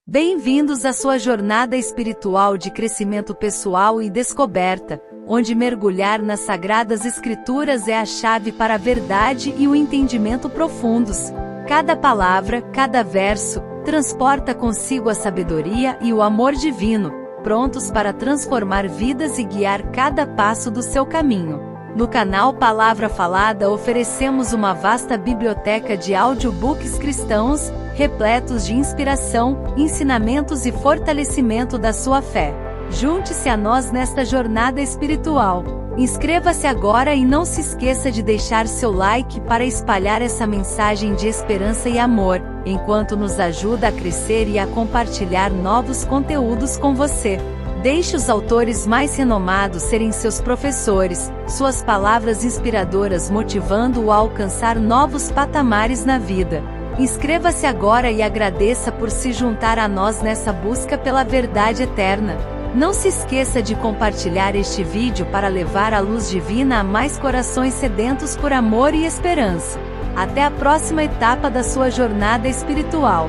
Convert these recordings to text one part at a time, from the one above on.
Bem-vindos à sua jornada espiritual de crescimento pessoal e descoberta, onde mergulhar nas Sagradas Escrituras é a chave para a verdade e o entendimento profundos. Cada palavra, cada verso, transporta consigo a sabedoria e o amor divino, prontos para transformar vidas e guiar cada passo do seu caminho. No canal Palavra Falada oferecemos uma vasta biblioteca de audiobooks cristãos, repletos de inspiração, ensinamentos e fortalecimento da sua fé. Junte-se a nós nesta jornada espiritual. Inscreva-se agora e não se esqueça de deixar seu like para espalhar essa mensagem de esperança e amor, enquanto nos ajuda a crescer e a compartilhar novos conteúdos com você. Deixe os autores mais renomados serem seus professores, suas palavras inspiradoras motivando-o a alcançar novos patamares na vida. Inscreva-se agora e agradeça por se juntar a nós nessa busca pela verdade eterna. Não se esqueça de compartilhar este vídeo para levar a luz divina a mais corações sedentos por amor e esperança. Até a próxima etapa da sua jornada espiritual.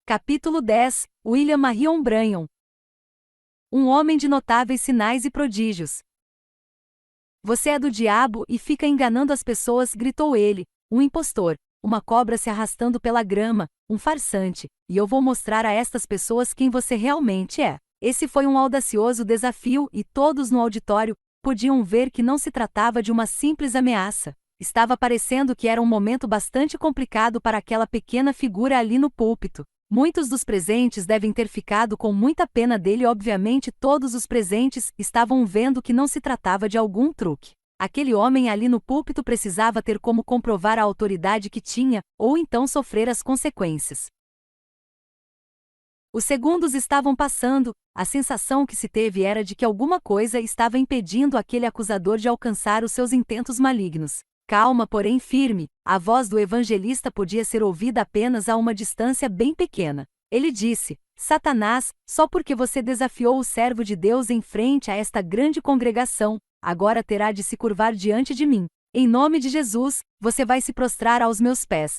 Capítulo 10 – William Marion Branham. Um homem de notáveis sinais e prodígios. Você é do diabo e fica enganando as pessoas, gritou ele, um impostor, uma cobra se arrastando pela grama, um farsante, e eu vou mostrar a estas pessoas quem você realmente é. Esse foi um audacioso desafio e todos no auditório podiam ver que não se tratava de uma simples ameaça. Estava parecendo que era um momento bastante complicado para aquela pequena figura ali no púlpito. Muitos dos presentes devem ter ficado com muita pena dele e obviamente todos os presentes estavam vendo que não se tratava de algum truque. Aquele homem ali no púlpito precisava ter como comprovar a autoridade que tinha, ou então sofrer as consequências. Os segundos estavam passando, a sensação que se teve era de que alguma coisa estava impedindo aquele acusador de alcançar os seus intentos malignos. Calma, porém firme, a voz do evangelista podia ser ouvida apenas a uma distância bem pequena. Ele disse: Satanás, só porque você desafiou o servo de Deus em frente a esta grande congregação, agora terá de se curvar diante de mim. Em nome de Jesus, você vai se prostrar aos meus pés.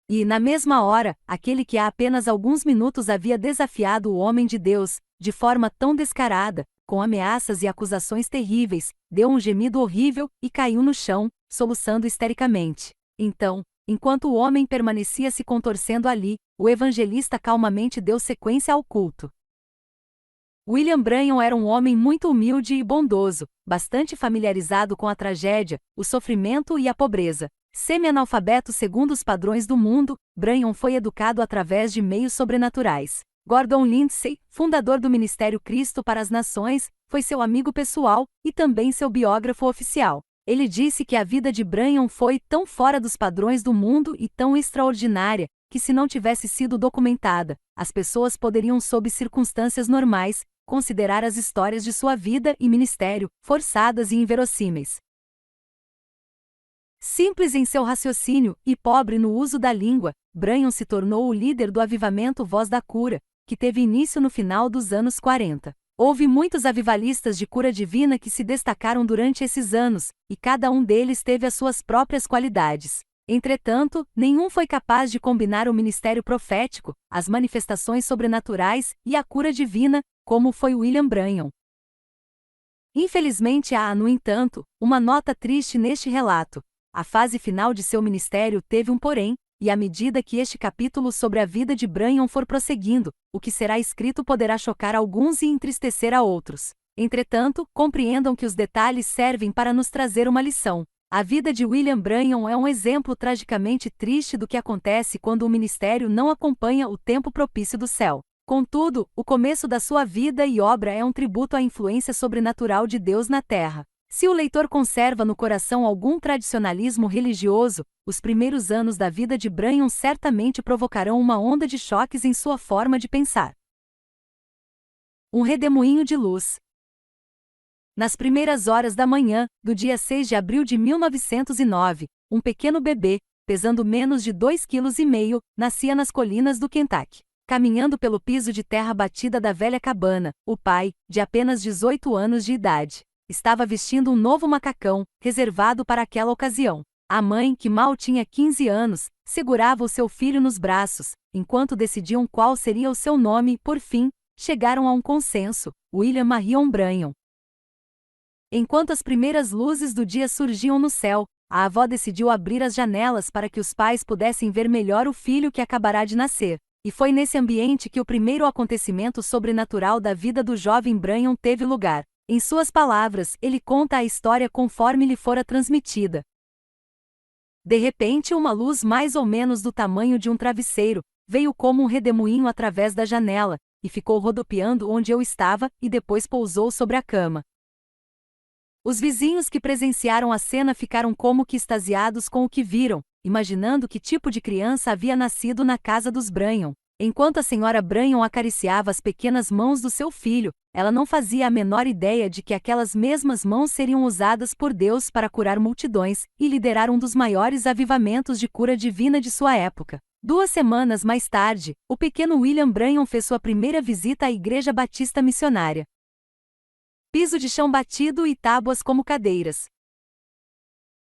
E, na mesma hora, aquele que há apenas alguns minutos havia desafiado o homem de Deus, de forma tão descarada, com ameaças e acusações terríveis, deu um gemido horrível e caiu no chão, soluçando histericamente. Então, enquanto o homem permanecia se contorcendo ali, o evangelista calmamente deu sequência ao culto. William Branham era um homem muito humilde e bondoso, bastante familiarizado com a tragédia, o sofrimento e a pobreza. Semi-analfabeto segundo os padrões do mundo, Branham foi educado através de meios sobrenaturais. Gordon Lindsay, fundador do Ministério Cristo para as Nações, foi seu amigo pessoal e também seu biógrafo oficial. Ele disse que a vida de Branham foi tão fora dos padrões do mundo e tão extraordinária, que se não tivesse sido documentada, as pessoas poderiam, sob circunstâncias normais, considerar as histórias de sua vida e ministério forçadas e inverossímeis. Simples em seu raciocínio e pobre no uso da língua, Branham se tornou o líder do avivamento Voz da Cura, que teve início no final dos anos 40. Houve muitos avivalistas de cura divina que se destacaram durante esses anos, e cada um deles teve as suas próprias qualidades. Entretanto, nenhum foi capaz de combinar o ministério profético, as manifestações sobrenaturais e a cura divina, como foi William Branham. Infelizmente há, no entanto, uma nota triste neste relato. A fase final de seu ministério teve um porém, e à medida que este capítulo sobre a vida de Branham for prosseguindo, o que será escrito poderá chocar alguns e entristecer a outros. Entretanto, compreendam que os detalhes servem para nos trazer uma lição. A vida de William Branham é um exemplo tragicamente triste do que acontece quando o ministério não acompanha o tempo propício do céu. Contudo, o começo da sua vida e obra é um tributo à influência sobrenatural de Deus na Terra. Se o leitor conserva no coração algum tradicionalismo religioso, os primeiros anos da vida de Branham certamente provocarão uma onda de choques em sua forma de pensar. Um redemoinho de luz. Nas primeiras horas da manhã, do dia 6 de abril de 1909, um pequeno bebê, pesando menos de 2,5 kg, nascia nas colinas do Kentucky. Caminhando pelo piso de terra batida da velha cabana, o pai, de apenas 18 anos de idade, estava vestindo um novo macacão, reservado para aquela ocasião. A mãe, que mal tinha 15 anos, segurava o seu filho nos braços, enquanto decidiam qual seria o seu nome e, por fim, chegaram a um consenso: William Marion Branham. Enquanto as primeiras luzes do dia surgiam no céu, a avó decidiu abrir as janelas para que os pais pudessem ver melhor o filho que acabará de nascer. E foi nesse ambiente que o primeiro acontecimento sobrenatural da vida do jovem Branham teve lugar. Em suas palavras, ele conta a história conforme lhe fora transmitida. De repente, uma luz mais ou menos do tamanho de um travesseiro veio como um redemoinho através da janela, e ficou rodopiando onde eu estava, e depois pousou sobre a cama. Os vizinhos que presenciaram a cena ficaram como que extasiados com o que viram, imaginando que tipo de criança havia nascido na casa dos Branham. Enquanto a senhora Branham acariciava as pequenas mãos do seu filho, ela não fazia a menor ideia de que aquelas mesmas mãos seriam usadas por Deus para curar multidões e liderar um dos maiores avivamentos de cura divina de sua época. 2 semanas mais tarde, o pequeno William Branham fez sua primeira visita à Igreja Batista Missionária. Piso de chão batido e tábuas como cadeiras.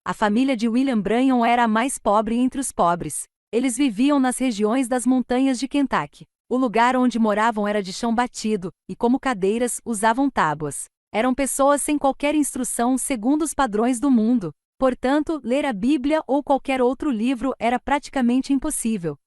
A família de William Branham era a mais pobre entre os pobres. Eles viviam nas regiões das montanhas de Kentucky. O lugar onde moravam era de chão batido, e como cadeiras, usavam tábuas. Eram pessoas sem qualquer instrução segundo os padrões do mundo. Portanto, ler a Bíblia ou qualquer outro livro era praticamente impossível.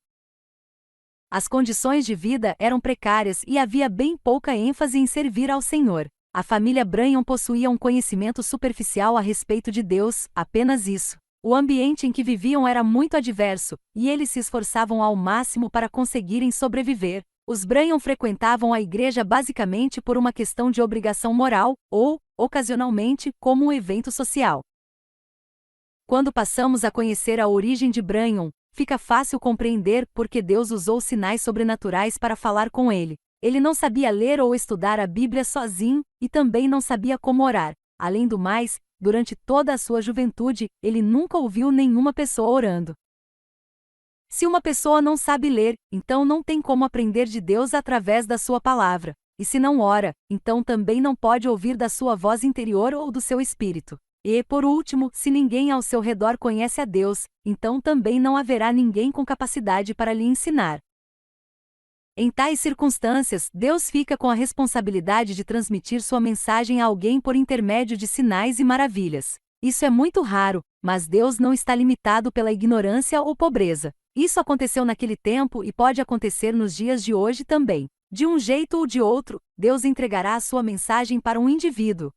As condições de vida eram precárias e havia bem pouca ênfase em servir ao Senhor. A família Branham possuía um conhecimento superficial a respeito de Deus, apenas isso. O ambiente em que viviam era muito adverso, e eles se esforçavam ao máximo para conseguirem sobreviver. Os Branham frequentavam a igreja basicamente por uma questão de obrigação moral, ou, ocasionalmente, como um evento social. Quando passamos a conhecer a origem de Branham, fica fácil compreender por que Deus usou sinais sobrenaturais para falar com ele. Ele não sabia ler ou estudar a Bíblia sozinho, e também não sabia como orar. Além do mais, durante toda a sua juventude, ele nunca ouviu nenhuma pessoa orando. Se uma pessoa não sabe ler, então não tem como aprender de Deus através da sua palavra. E se não ora, então também não pode ouvir da sua voz interior ou do seu espírito. E, por último, se ninguém ao seu redor conhece a Deus, então também não haverá ninguém com capacidade para lhe ensinar. Em tais circunstâncias, Deus fica com a responsabilidade de transmitir sua mensagem a alguém por intermédio de sinais e maravilhas. Isso é muito raro, mas Deus não está limitado pela ignorância ou pobreza. Isso aconteceu naquele tempo e pode acontecer nos dias de hoje também. De um jeito ou de outro, Deus entregará a sua mensagem para um indivíduo.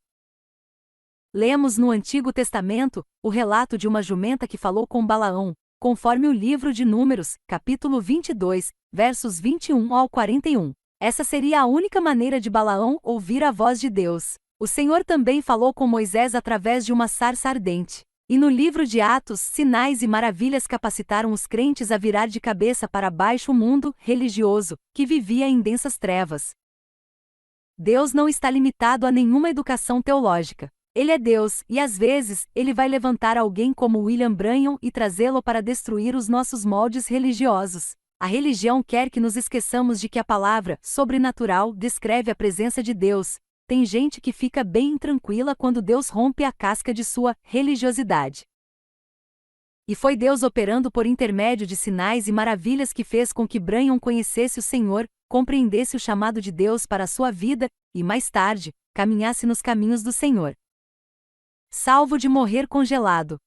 Lemos no Antigo Testamento o relato de uma jumenta que falou com Balaão, conforme o livro de Números, capítulo 22, versos 21 ao 41. Essa seria a única maneira de Balaão ouvir a voz de Deus. O Senhor também falou com Moisés através de uma sarça ardente. E no livro de Atos, sinais e maravilhas capacitaram os crentes a virar de cabeça para baixo o mundo religioso, que vivia em densas trevas. Deus não está limitado a nenhuma educação teológica. Ele é Deus, e às vezes, Ele vai levantar alguém como William Branham e trazê-lo para destruir os nossos moldes religiosos. A religião quer que nos esqueçamos de que a palavra sobrenatural descreve a presença de Deus. Tem gente que fica bem tranquila quando Deus rompe a casca de sua religiosidade. E foi Deus operando por intermédio de sinais e maravilhas que fez com que Branham conhecesse o Senhor, compreendesse o chamado de Deus para a sua vida, e mais tarde, caminhasse nos caminhos do Senhor. Salvo de morrer congelado.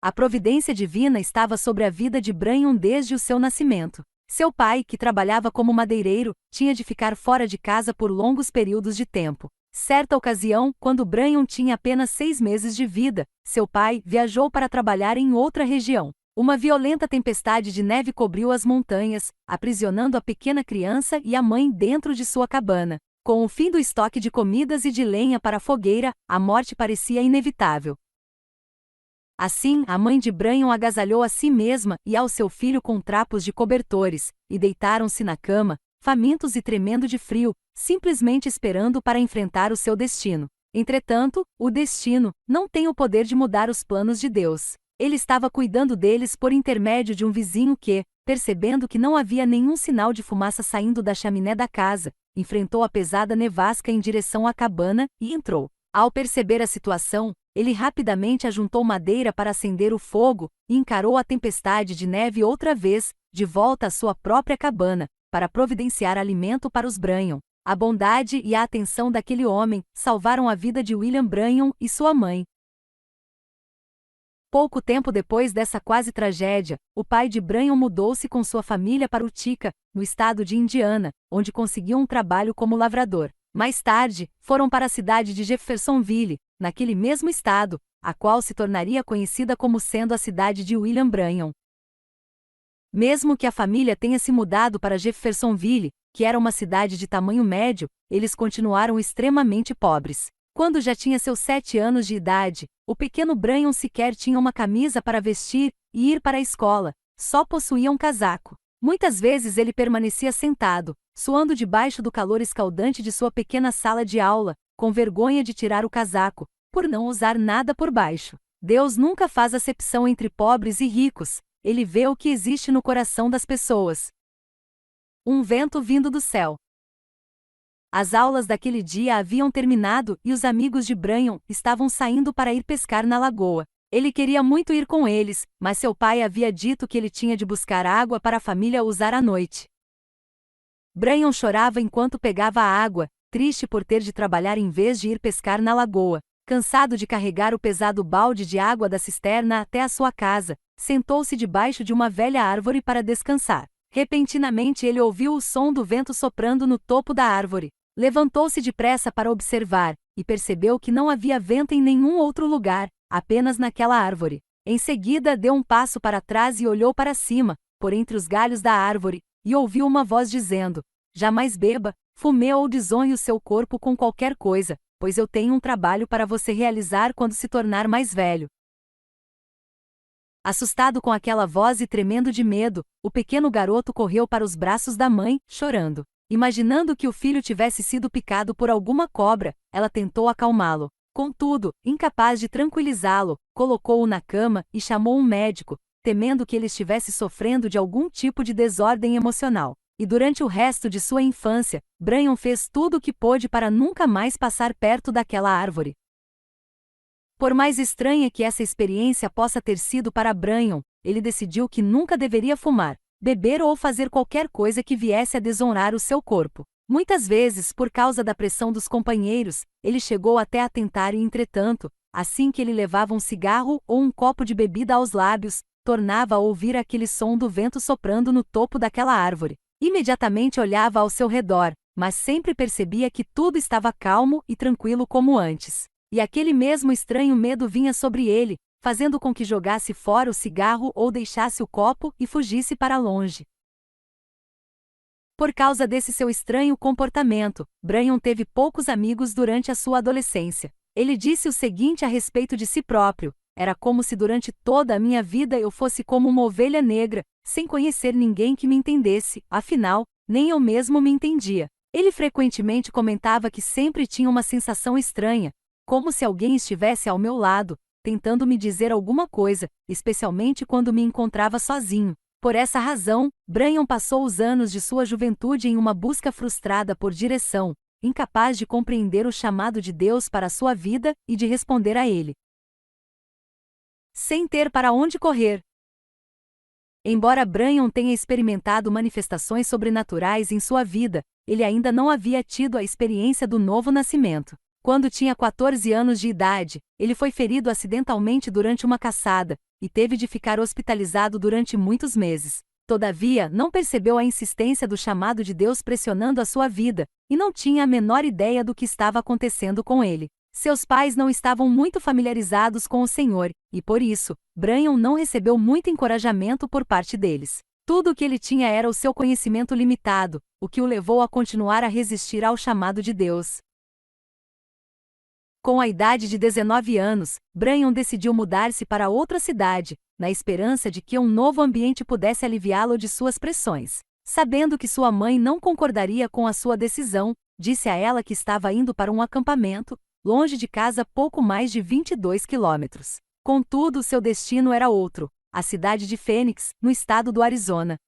A providência divina estava sobre a vida de Branham desde o seu nascimento. Seu pai, que trabalhava como madeireiro, tinha de ficar fora de casa por longos períodos de tempo. Certa ocasião, quando Branham tinha apenas 6 meses de vida, seu pai viajou para trabalhar em outra região. Uma violenta tempestade de neve cobriu as montanhas, aprisionando a pequena criança e a mãe dentro de sua cabana. Com o fim do estoque de comidas e de lenha para a fogueira, a morte parecia inevitável. Assim, a mãe de Branham agasalhou a si mesma e ao seu filho com trapos de cobertores, e deitaram-se na cama, famintos e tremendo de frio, simplesmente esperando para enfrentar o seu destino. Entretanto, o destino não tem o poder de mudar os planos de Deus. Ele estava cuidando deles por intermédio de um vizinho que, percebendo que não havia nenhum sinal de fumaça saindo da chaminé da casa, enfrentou a pesada nevasca em direção à cabana e entrou. Ao perceber a situação, Ele rapidamente ajuntou madeira para acender o fogo e encarou a tempestade de neve outra vez, de volta à sua própria cabana, para providenciar alimento para os Branham. A bondade e a atenção daquele homem salvaram a vida de William Branham e sua mãe. Pouco tempo depois dessa quase tragédia, o pai de Branham mudou-se com sua família para Utica, no estado de Indiana, onde conseguiu um trabalho como lavrador. Mais tarde, foram para a cidade de Jeffersonville, naquele mesmo estado, a qual se tornaria conhecida como sendo a cidade de William Branham. Mesmo que a família tenha se mudado para Jeffersonville, que era uma cidade de tamanho médio, eles continuaram extremamente pobres. Quando já tinha seus 7 anos de idade, o pequeno Branham sequer tinha uma camisa para vestir e ir para a escola, só possuía um casaco. Muitas vezes ele permanecia sentado, suando debaixo do calor escaldante de sua pequena sala de aula, com vergonha de tirar o casaco, por não usar nada por baixo. Deus nunca faz acepção entre pobres e ricos, ele vê o que existe no coração das pessoas. Um vento vindo do céu. As aulas daquele dia haviam terminado e os amigos de Branham estavam saindo para ir pescar na lagoa. Ele queria muito ir com eles, mas seu pai havia dito que ele tinha de buscar água para a família usar à noite. Branham chorava enquanto pegava a água, triste por ter de trabalhar em vez de ir pescar na lagoa. Cansado de carregar o pesado balde de água da cisterna até a sua casa, sentou-se debaixo de uma velha árvore para descansar. Repentinamente ele ouviu o som do vento soprando no topo da árvore. Levantou-se depressa para observar, e percebeu que não havia vento em nenhum outro lugar, apenas naquela árvore. Em seguida deu um passo para trás e olhou para cima, por entre os galhos da árvore, e ouviu uma voz dizendo: "Jamais beba, fume ou desonre o seu corpo com qualquer coisa, pois eu tenho um trabalho para você realizar quando se tornar mais velho." Assustado com aquela voz e tremendo de medo, o pequeno garoto correu para os braços da mãe, chorando. Imaginando que o filho tivesse sido picado por alguma cobra, ela tentou acalmá-lo. Contudo, incapaz de tranquilizá-lo, colocou-o na cama e chamou um médico, temendo que ele estivesse sofrendo de algum tipo de desordem emocional. E durante o resto de sua infância, Branham fez tudo o que pôde para nunca mais passar perto daquela árvore. Por mais estranha que essa experiência possa ter sido para Branham, ele decidiu que nunca deveria fumar, beber ou fazer qualquer coisa que viesse a desonrar o seu corpo. Muitas vezes, por causa da pressão dos companheiros, ele chegou até a tentar e entretanto, assim que ele levava um cigarro ou um copo de bebida aos lábios, tornava a ouvir aquele som do vento soprando no topo daquela árvore. Imediatamente olhava ao seu redor, mas sempre percebia que tudo estava calmo e tranquilo como antes. E aquele mesmo estranho medo vinha sobre ele, fazendo com que jogasse fora o cigarro ou deixasse o copo e fugisse para longe. Por causa desse seu estranho comportamento, Branham teve poucos amigos durante a sua adolescência. Ele disse o seguinte a respeito de si próprio: "Era como se durante toda a minha vida eu fosse como uma ovelha negra, sem conhecer ninguém que me entendesse, afinal, nem eu mesmo me entendia." Ele frequentemente comentava que sempre tinha uma sensação estranha, como se alguém estivesse ao meu lado, tentando me dizer alguma coisa, especialmente quando me encontrava sozinho. Por essa razão, Branham passou os anos de sua juventude em uma busca frustrada por direção, incapaz de compreender o chamado de Deus para a sua vida e de responder a ele. Sem ter para onde correr. Embora Branham tenha experimentado manifestações sobrenaturais em sua vida, ele ainda não havia tido a experiência do novo nascimento. Quando tinha 14 anos de idade, ele foi ferido acidentalmente durante uma caçada, e teve de ficar hospitalizado durante muitos meses. Todavia, não percebeu a insistência do chamado de Deus pressionando a sua vida, e não tinha a menor ideia do que estava acontecendo com ele. Seus pais não estavam muito familiarizados com o Senhor, e por isso, Branham não recebeu muito encorajamento por parte deles. Tudo o que ele tinha era o seu conhecimento limitado, o que o levou a continuar a resistir ao chamado de Deus. Com a idade de 19 anos, Branham decidiu mudar-se para outra cidade, na esperança de que um novo ambiente pudesse aliviá-lo de suas pressões. Sabendo que sua mãe não concordaria com a sua decisão, disse a ela que estava indo para um acampamento, longe de casa pouco mais de 22 quilômetros. Contudo, seu destino era outro, a cidade de Phoenix, no estado do Arizona.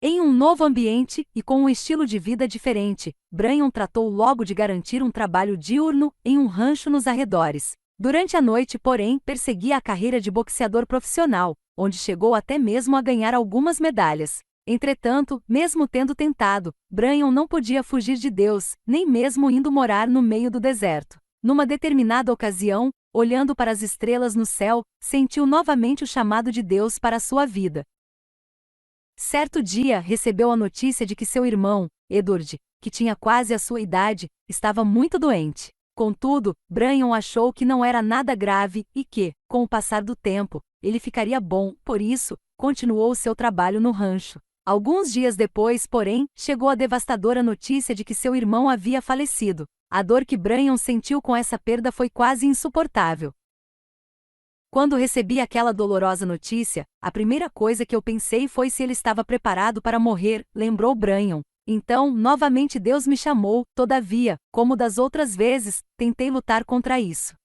Em um novo ambiente e com um estilo de vida diferente, Branham tratou logo de garantir um trabalho diurno em um rancho nos arredores. Durante a noite, porém, perseguia a carreira de boxeador profissional, onde chegou até mesmo a ganhar algumas medalhas. Entretanto, mesmo tendo tentado, Branham não podia fugir de Deus, nem mesmo indo morar no meio do deserto. Numa determinada ocasião, olhando para as estrelas no céu, sentiu novamente o chamado de Deus para a sua vida. Certo dia, recebeu a notícia de que seu irmão, Edward, que tinha quase a sua idade, estava muito doente. Contudo, Branham achou que não era nada grave e que, com o passar do tempo, ele ficaria bom, por isso, continuou seu trabalho no rancho. Alguns dias depois, porém, chegou a devastadora notícia de que seu irmão havia falecido. A dor que Branham sentiu com essa perda foi quase insuportável. Quando recebi aquela dolorosa notícia, a primeira coisa que eu pensei foi se ele estava preparado para morrer, lembrou Branham. Então, novamente Deus me chamou, todavia, como das outras vezes, tentei lutar contra isso.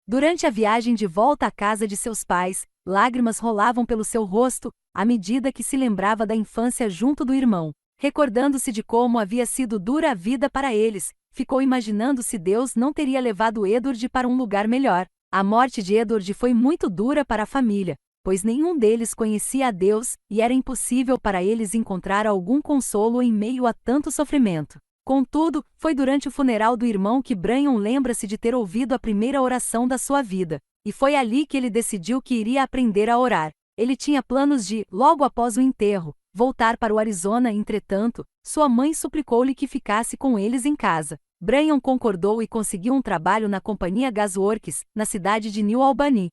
Durante a viagem de volta à casa de seus pais, lágrimas rolavam pelo seu rosto, à medida que se lembrava da infância junto do irmão. Recordando-se de como havia sido dura a vida para eles, ficou imaginando se Deus não teria levado Edward para um lugar melhor. A morte de Edward foi muito dura para a família, pois nenhum deles conhecia a Deus, e era impossível para eles encontrar algum consolo em meio a tanto sofrimento. Contudo, foi durante o funeral do irmão que Branham lembra-se de ter ouvido a primeira oração da sua vida, e foi ali que ele decidiu que iria aprender a orar. Ele tinha planos de, logo após o enterro, voltar para o Arizona. Entretanto, sua mãe suplicou-lhe que ficasse com eles em casa. Branham concordou e conseguiu um trabalho na companhia Gasworks, na cidade de New Albany.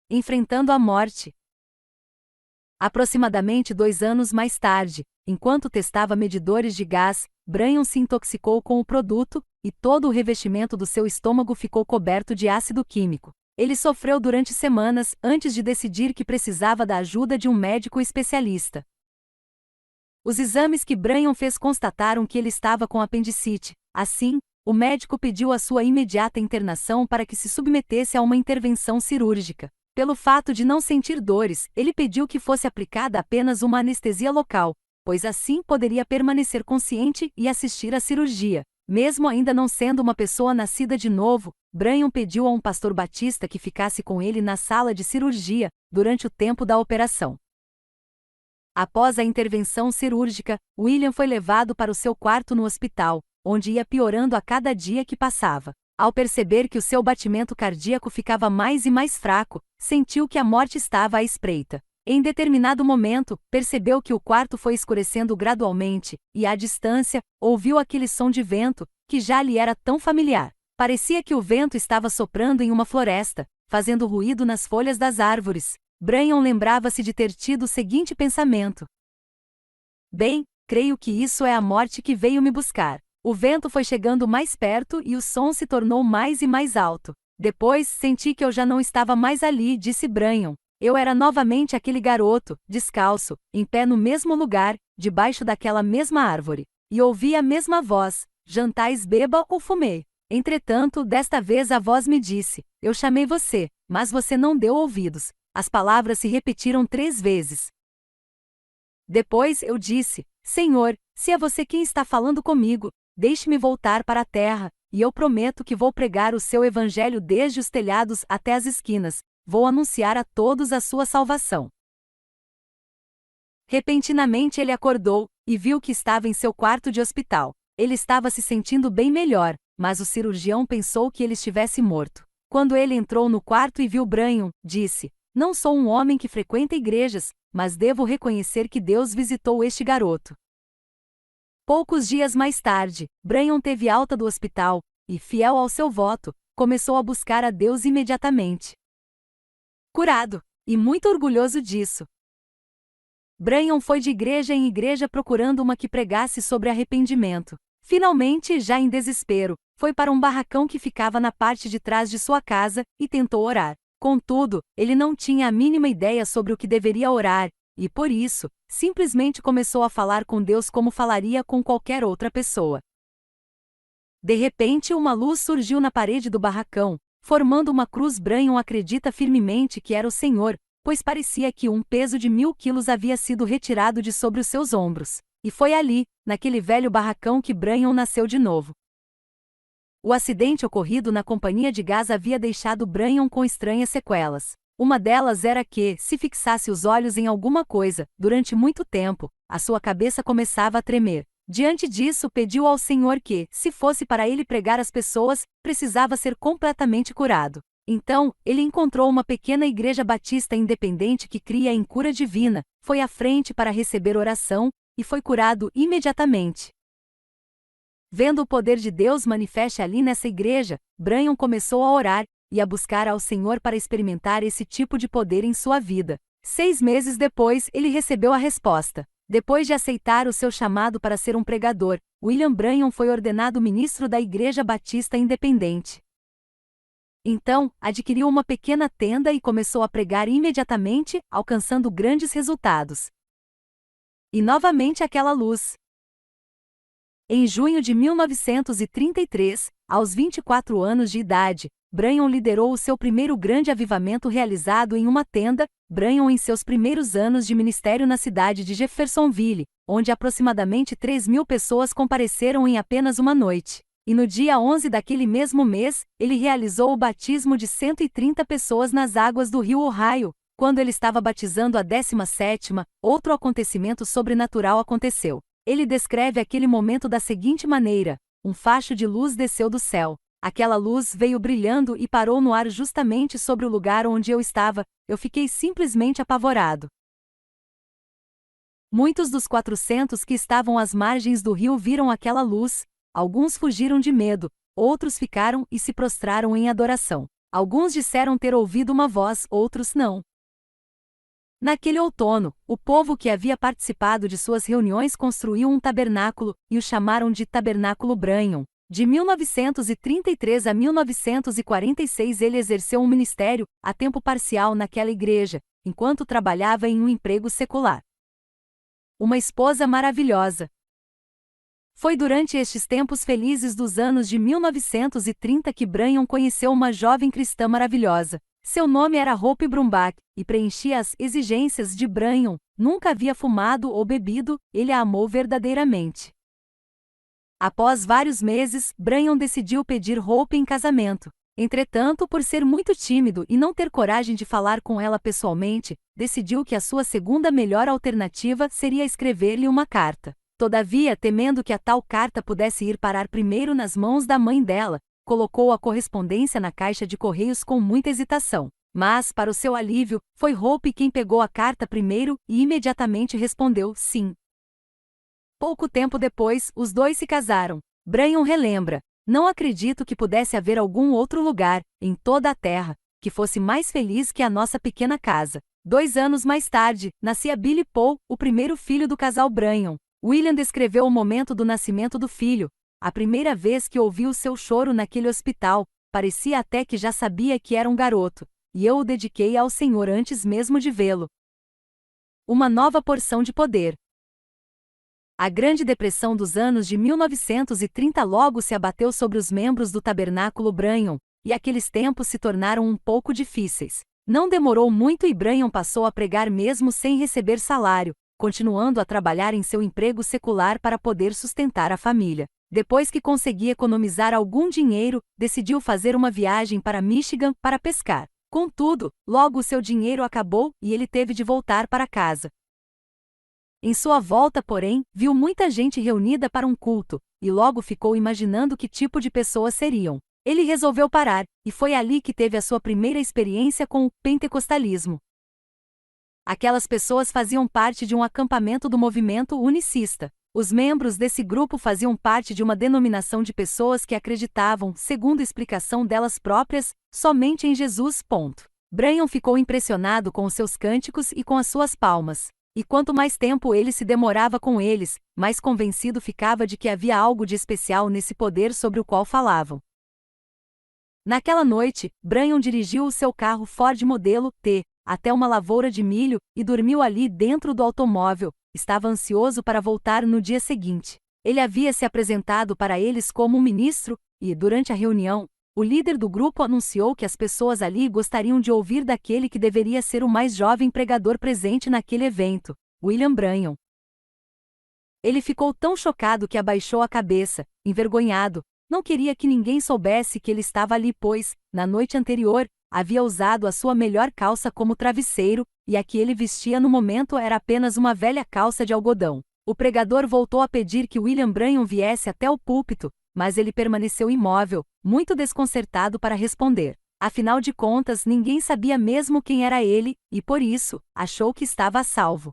Enfrentando a morte. Aproximadamente 2 anos mais tarde, enquanto testava medidores de gás, Branham se intoxicou com o produto, e todo o revestimento do seu estômago ficou coberto de ácido químico. Ele sofreu durante semanas antes de decidir que precisava da ajuda de um médico especialista. Os exames que Branham fez constataram que ele estava com apendicite. Assim, o médico pediu a sua imediata internação para que se submetesse a uma intervenção cirúrgica. Pelo fato de não sentir dores, ele pediu que fosse aplicada apenas uma anestesia local, pois assim poderia permanecer consciente e assistir à cirurgia. Mesmo ainda não sendo uma pessoa nascida de novo, Branham pediu a um pastor batista que ficasse com ele na sala de cirurgia, durante o tempo da operação. Após a intervenção cirúrgica, William foi levado para o seu quarto no hospital, onde ia piorando a cada dia que passava. Ao perceber que o seu batimento cardíaco ficava mais e mais fraco, sentiu que a morte estava à espreita. Em determinado momento, percebeu que o quarto foi escurecendo gradualmente, e à distância, ouviu aquele som de vento, que já lhe era tão familiar. Parecia que o vento estava soprando em uma floresta, fazendo ruído nas folhas das árvores. Branham lembrava-se de ter tido o seguinte pensamento: bem, creio que isso é a morte que veio me buscar. O vento foi chegando mais perto e o som se tornou mais e mais alto. Depois, senti que eu já não estava mais ali, disse Branham. Eu era novamente aquele garoto, descalço, em pé no mesmo lugar, debaixo daquela mesma árvore. E ouvi a mesma voz: jantais, beba ou fumei. Entretanto, desta vez a voz me disse: eu chamei você, mas você não deu ouvidos. As palavras se repetiram 3 vezes. Depois eu disse: Senhor, se é você quem está falando comigo, deixe-me voltar para a terra, e eu prometo que vou pregar o seu evangelho desde os telhados até as esquinas. Vou anunciar a todos a sua salvação. Repentinamente ele acordou, e viu que estava em seu quarto de hospital. Ele estava se sentindo bem melhor, mas o cirurgião pensou que ele estivesse morto. Quando ele entrou no quarto e viu Branham, disse: não sou um homem que frequenta igrejas, mas devo reconhecer que Deus visitou este garoto. Poucos dias mais tarde, Branham teve alta do hospital, e, fiel ao seu voto, começou a buscar a Deus imediatamente. Curado, e muito orgulhoso disso. Branham foi de igreja em igreja procurando uma que pregasse sobre arrependimento. Finalmente, já em desespero, foi para um barracão que ficava na parte de trás de sua casa, e tentou orar. Contudo, ele não tinha a mínima ideia sobre o que deveria orar, e por isso, simplesmente começou a falar com Deus como falaria com qualquer outra pessoa. De repente, uma luz surgiu na parede do barracão, formando uma cruz. Branham acredita firmemente que era o Senhor, pois parecia que um peso de 1000 quilos havia sido retirado de sobre os seus ombros. E foi ali, naquele velho barracão, que Branham nasceu de novo. O acidente ocorrido na companhia de gás havia deixado Branham com estranhas sequelas. Uma delas era que, se fixasse os olhos em alguma coisa, durante muito tempo, a sua cabeça começava a tremer. Diante disso, pediu ao Senhor que, se fosse para ele pregar às pessoas, precisava ser completamente curado. Então, ele encontrou uma pequena igreja batista independente que cria em cura divina, foi à frente para receber oração, e foi curado imediatamente. Vendo o poder de Deus manifeste ali nessa igreja, Branham começou a orar e a buscar ao Senhor para experimentar esse tipo de poder em sua vida. 6 meses depois, ele recebeu a resposta. Depois de aceitar o seu chamado para ser um pregador, William Branham foi ordenado ministro da Igreja Batista Independente. Então, adquiriu uma pequena tenda e começou a pregar imediatamente, alcançando grandes resultados. E novamente aquela luz. Em junho de 1933, aos 24 anos de idade, Branham liderou o seu primeiro grande avivamento realizado em uma tenda. Branham em seus primeiros anos de ministério na cidade de Jeffersonville, onde aproximadamente 3.000 pessoas compareceram em apenas uma noite. E no dia 11 daquele mesmo mês, ele realizou o batismo de 130 pessoas nas águas do rio Ohio. Quando ele estava batizando a 17ª, outro acontecimento sobrenatural aconteceu. Ele descreve aquele momento da seguinte maneira: um facho de luz desceu do céu. Aquela luz veio brilhando e parou no ar justamente sobre o lugar onde eu estava. Eu fiquei simplesmente apavorado. Muitos dos 400 que estavam às margens do rio viram aquela luz. Alguns fugiram de medo, outros ficaram e se prostraram em adoração. Alguns disseram ter ouvido uma voz, outros não. Naquele outono, o povo que havia participado de suas reuniões construiu um tabernáculo, e o chamaram de Tabernáculo Branham. De 1933 a 1946 ele exerceu um ministério, a tempo parcial naquela igreja, enquanto trabalhava em um emprego secular. Uma esposa maravilhosa. Foi durante estes tempos felizes dos anos de 1930 que Branham conheceu uma jovem cristã maravilhosa. Seu nome era Hope Brumbach, e preenchia as exigências de Branham. Nunca havia fumado ou bebido, ele a amou verdadeiramente. Após vários meses, Branham decidiu pedir Hope em casamento. Entretanto, por ser muito tímido e não ter coragem de falar com ela pessoalmente, decidiu que a sua segunda melhor alternativa seria escrever-lhe uma carta. Todavia, temendo que a tal carta pudesse ir parar primeiro nas mãos da mãe dela, colocou a correspondência na caixa de correios com muita hesitação. Mas, para o seu alívio, foi Hope quem pegou a carta primeiro e imediatamente respondeu sim. Pouco tempo depois, os dois se casaram. Branham relembra: não acredito que pudesse haver algum outro lugar, em toda a terra, que fosse mais feliz que a nossa pequena casa. 2 anos mais tarde, nascia Billy Paul, o primeiro filho do casal Branham. William descreveu o momento do nascimento do filho. A primeira vez que ouvi o seu choro naquele hospital, parecia até que já sabia que era um garoto, e eu o dediquei ao Senhor antes mesmo de vê-lo. Uma nova porção de poder. A Grande Depressão dos anos de 1930 logo se abateu sobre os membros do Tabernáculo Branham, e aqueles tempos se tornaram um pouco difíceis. Não demorou muito e Branham passou a pregar mesmo sem receber salário, continuando a trabalhar em seu emprego secular para poder sustentar a família. Depois que conseguia economizar algum dinheiro, decidiu fazer uma viagem para Michigan para pescar. Contudo, logo o seu dinheiro acabou e ele teve de voltar para casa. Em sua volta, porém, viu muita gente reunida para um culto, e logo ficou imaginando que tipo de pessoas seriam. Ele resolveu parar, e foi ali que teve a sua primeira experiência com o pentecostalismo. Aquelas pessoas faziam parte de um acampamento do movimento unicista. Os membros desse grupo faziam parte de uma denominação de pessoas que acreditavam, segundo explicação delas próprias, somente em Jesus. Branham ficou impressionado com os seus cânticos e com as suas palmas. E quanto mais tempo ele se demorava com eles, mais convencido ficava de que havia algo de especial nesse poder sobre o qual falavam. Naquela noite, Branham dirigiu o seu carro Ford modelo T até uma lavoura de milho e dormiu ali dentro do automóvel. Estava ansioso para voltar no dia seguinte. Ele havia se apresentado para eles como um ministro, e, durante a reunião, o líder do grupo anunciou que as pessoas ali gostariam de ouvir daquele que deveria ser o mais jovem pregador presente naquele evento, William Branham. Ele ficou tão chocado que abaixou a cabeça, envergonhado, Não queria que ninguém soubesse que ele estava ali, pois, na noite anterior, havia usado a sua melhor calça como travesseiro, e a que ele vestia no momento era apenas uma velha calça de algodão. O pregador voltou a pedir que William Branham viesse até o púlpito, mas ele permaneceu imóvel, muito desconcertado para responder. Afinal de contas, ninguém sabia mesmo quem era ele, e por isso, achou que estava a salvo.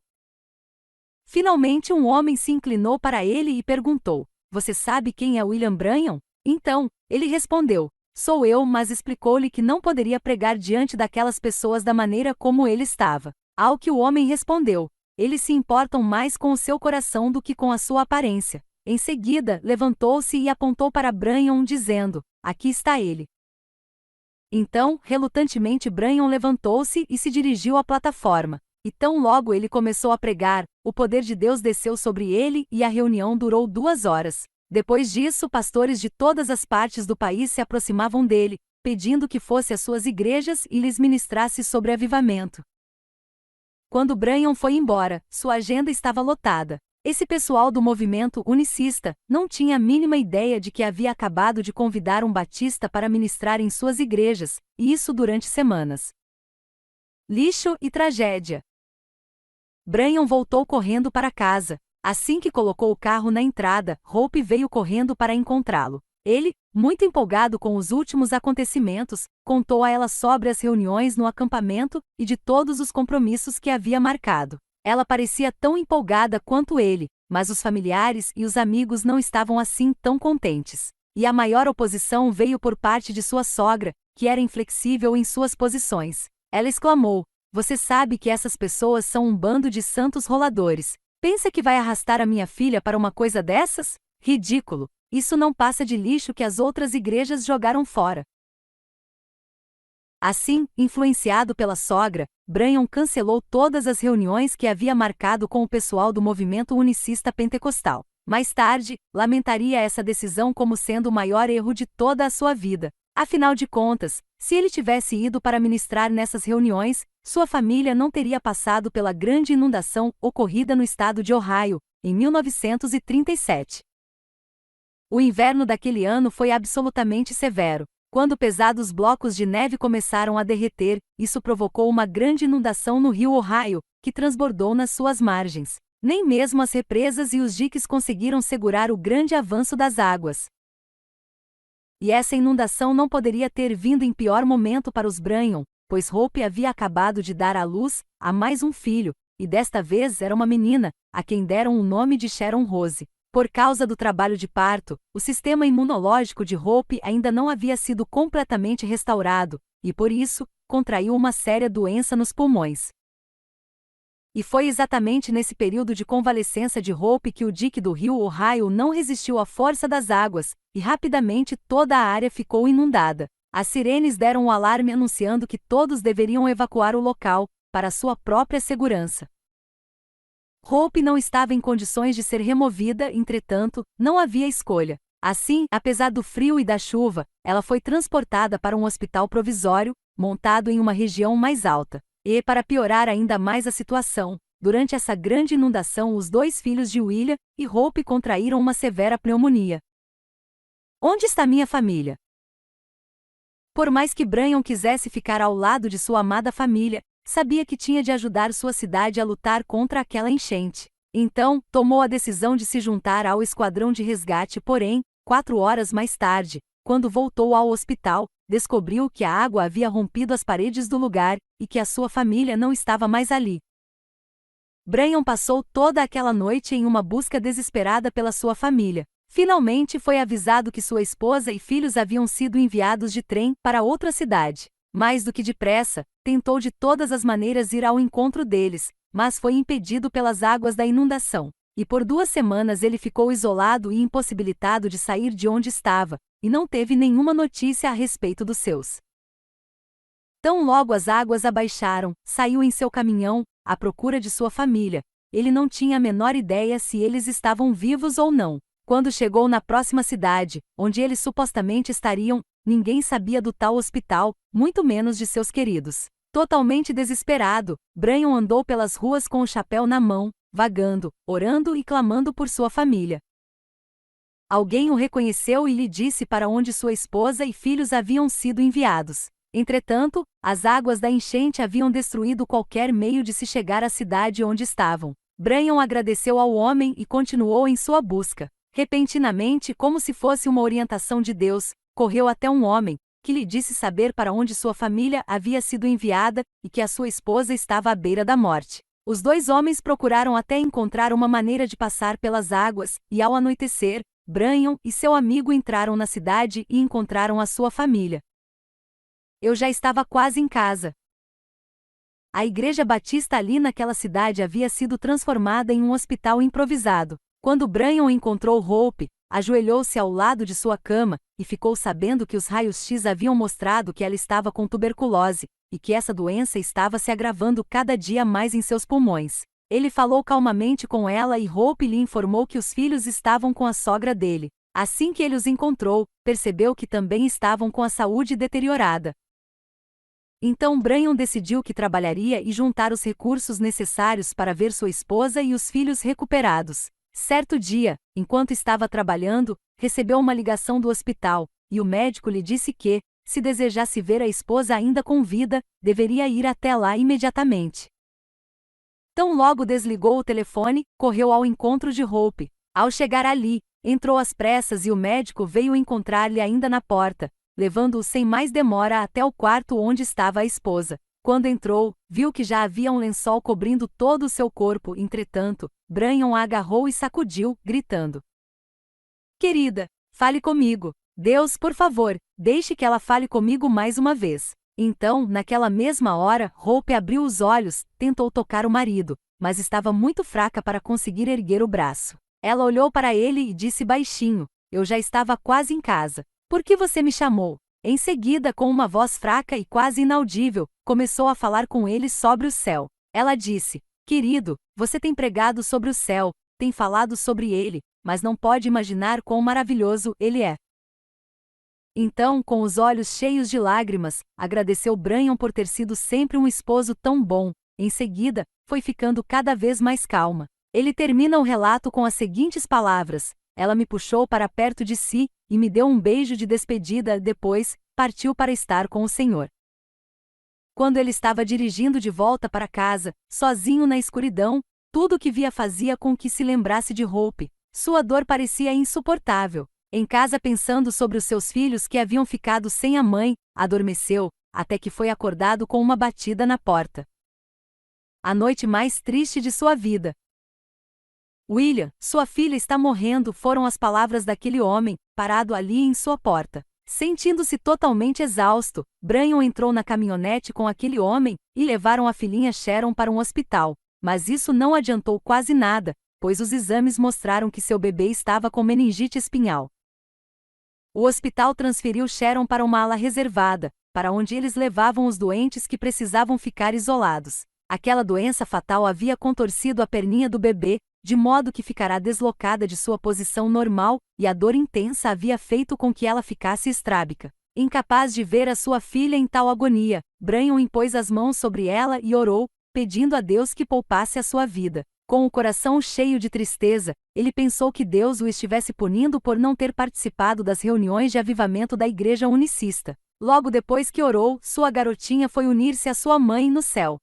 Finalmente um homem se inclinou para ele e perguntou: "Você sabe quem é William Branham?" Então, ele respondeu: "Sou eu", mas explicou-lhe que não poderia pregar diante daquelas pessoas da maneira como ele estava. Ao que o homem respondeu: "Eles se importam mais com o seu coração do que com a sua aparência." Em seguida, levantou-se e apontou para Branham, dizendo: "Aqui está ele." Então, relutantemente Branham levantou-se e se dirigiu à plataforma. E tão logo ele começou a pregar, o poder de Deus desceu sobre ele e a reunião durou 2 horas. Depois disso, pastores de todas as partes do país se aproximavam dele, pedindo que fosse às suas igrejas e lhes ministrasse sobre avivamento. Quando Branham foi embora, sua agenda estava lotada. Esse pessoal do movimento unicista não tinha a mínima ideia de que havia acabado de convidar um batista para ministrar em suas igrejas, e isso durante semanas. Lixo e tragédia. Branham voltou correndo para casa. Assim que colocou o carro na entrada, Hope veio correndo para encontrá-lo. Ele, muito empolgado com os últimos acontecimentos, contou a ela sobre as reuniões no acampamento e de todos os compromissos que havia marcado. Ela parecia tão empolgada quanto ele, mas os familiares e os amigos não estavam assim tão contentes. E a maior oposição veio por parte de sua sogra, que era inflexível em suas posições. Ela exclamou: "Você sabe que essas pessoas são um bando de santos roladores. Pensa que vai arrastar a minha filha para uma coisa dessas? Ridículo! Isso não passa de lixo que as outras igrejas jogaram fora." Assim, influenciado pela sogra, Branham cancelou todas as reuniões que havia marcado com o pessoal do movimento unicista pentecostal. Mais tarde, lamentaria essa decisão como sendo o maior erro de toda a sua vida. Afinal de contas, se ele tivesse ido para ministrar nessas reuniões, sua família não teria passado pela grande inundação ocorrida no estado de Ohio, em 1937. O inverno daquele ano foi absolutamente severo. Quando pesados blocos de neve começaram a derreter, isso provocou uma grande inundação no rio Ohio, que transbordou nas suas margens. Nem mesmo as represas e os diques conseguiram segurar o grande avanço das águas. E essa inundação não poderia ter vindo em pior momento para os Branham, pois Hope havia acabado de dar à luz a mais um filho, e desta vez era uma menina, a quem deram o nome de Sharon Rose. Por causa do trabalho de parto, o sistema imunológico de Hope ainda não havia sido completamente restaurado, e por isso, contraiu uma séria doença nos pulmões. E foi exatamente nesse período de convalescença de Hope que o dique do rio Ohio não resistiu à força das águas, e rapidamente toda a área ficou inundada. As sirenes deram o alarme anunciando que todos deveriam evacuar o local, para sua própria segurança. Hope não estava em condições de ser removida, entretanto, não havia escolha. Assim, apesar do frio e da chuva, ela foi transportada para um hospital provisório, montado em uma região mais alta. E, para piorar ainda mais a situação, durante essa grande inundação os 2 filhos de William e Hope contraíram uma severa pneumonia. Onde está minha família? Por mais que Branham quisesse ficar ao lado de sua amada família, sabia que tinha de ajudar sua cidade a lutar contra aquela enchente. Então, tomou a decisão de se juntar ao esquadrão de resgate, porém, 4 horas mais tarde, quando voltou ao hospital, descobriu que a água havia rompido as paredes do lugar, e que a sua família não estava mais ali. Branham passou toda aquela noite em uma busca desesperada pela sua família. Finalmente foi avisado que sua esposa e filhos haviam sido enviados de trem para outra cidade. Mais do que depressa, tentou de todas as maneiras ir ao encontro deles, mas foi impedido pelas águas da inundação. E por 2 semanas ele ficou isolado e impossibilitado de sair de onde estava, e não teve nenhuma notícia a respeito dos seus. Tão logo as águas abaixaram, saiu em seu caminhão, à procura de sua família. Ele não tinha a menor ideia se eles estavam vivos ou não. Quando chegou na próxima cidade, onde eles supostamente estariam, ninguém sabia do tal hospital, muito menos de seus queridos. Totalmente desesperado, Branham andou pelas ruas com o chapéu na mão, vagando, orando e clamando por sua família. Alguém o reconheceu e lhe disse para onde sua esposa e filhos haviam sido enviados. Entretanto, as águas da enchente haviam destruído qualquer meio de se chegar à cidade onde estavam. Brian agradeceu ao homem e continuou em sua busca. Repentinamente, como se fosse uma orientação de Deus, correu até um homem, que lhe disse saber para onde sua família havia sido enviada e que a sua esposa estava à beira da morte. Os dois homens procuraram até encontrar uma maneira de passar pelas águas, e ao anoitecer, Brian e seu amigo entraram na cidade e encontraram a sua família. Eu já estava quase em casa. A igreja batista ali naquela cidade havia sido transformada em um hospital improvisado. Quando Brian encontrou Hope, ajoelhou-se ao lado de sua cama, e ficou sabendo que os raios-x haviam mostrado que ela estava com tuberculose, e que essa doença estava se agravando cada dia mais em seus pulmões. Ele falou calmamente com ela e Hope lhe informou que os filhos estavam com a sogra dele. Assim que ele os encontrou, percebeu que também estavam com a saúde deteriorada. Então Brian decidiu que trabalharia e juntar os recursos necessários para ver sua esposa e os filhos recuperados. Certo dia, enquanto estava trabalhando, recebeu uma ligação do hospital, e o médico lhe disse que, se desejasse ver a esposa ainda com vida, deveria ir até lá imediatamente. Tão logo desligou o telefone, correu ao encontro de Hope. Ao chegar ali, entrou às pressas e o médico veio encontrar-lhe ainda na porta, levando-o sem mais demora até o quarto onde estava a esposa. Quando entrou, viu que já havia um lençol cobrindo todo o seu corpo. Entretanto, Brian a agarrou e sacudiu, gritando: "Querida, fale comigo. Deus, por favor, deixe que ela fale comigo mais uma vez." Então, naquela mesma hora, Hope abriu os olhos, tentou tocar o marido, mas estava muito fraca para conseguir erguer o braço. Ela olhou para ele e disse baixinho: "Eu já estava quase em casa. Por que você me chamou?" Em seguida, com uma voz fraca e quase inaudível, começou a falar com ele sobre o céu. Ela disse: "Querido, você tem pregado sobre o céu, tem falado sobre ele, mas não pode imaginar quão maravilhoso ele é." Então, com os olhos cheios de lágrimas, agradeceu Brian por ter sido sempre um esposo tão bom. Em seguida, foi ficando cada vez mais calma. Ele termina o relato com as seguintes palavras: "Ela me puxou para perto de si e me deu um beijo de despedida, depois, partiu para estar com o Senhor." Quando ele estava dirigindo de volta para casa, sozinho na escuridão, tudo o que via fazia com que se lembrasse de Hope. Sua dor parecia insuportável. Em casa, pensando sobre os seus filhos que haviam ficado sem a mãe, adormeceu, até que foi acordado com uma batida na porta. A noite mais triste de sua vida. "William, sua filha está morrendo", foram as palavras daquele homem, parado ali em sua porta. Sentindo-se totalmente exausto, Brian entrou na caminhonete com aquele homem, e levaram a filhinha Sharon para um hospital. Mas isso não adiantou quase nada, pois os exames mostraram que seu bebê estava com meningite espinhal. O hospital transferiu Sharon para uma ala reservada, para onde eles levavam os doentes que precisavam ficar isolados. Aquela doença fatal havia contorcido a perninha do bebê, de modo que ficará deslocada de sua posição normal, e a dor intensa havia feito com que ela ficasse estrábica. Incapaz de ver a sua filha em tal agonia, Brian impôs as mãos sobre ela e orou, pedindo a Deus que poupasse a sua vida. Com o coração cheio de tristeza, ele pensou que Deus o estivesse punindo por não ter participado das reuniões de avivamento da igreja unicista. Logo depois que orou, sua garotinha foi unir-se à sua mãe no céu.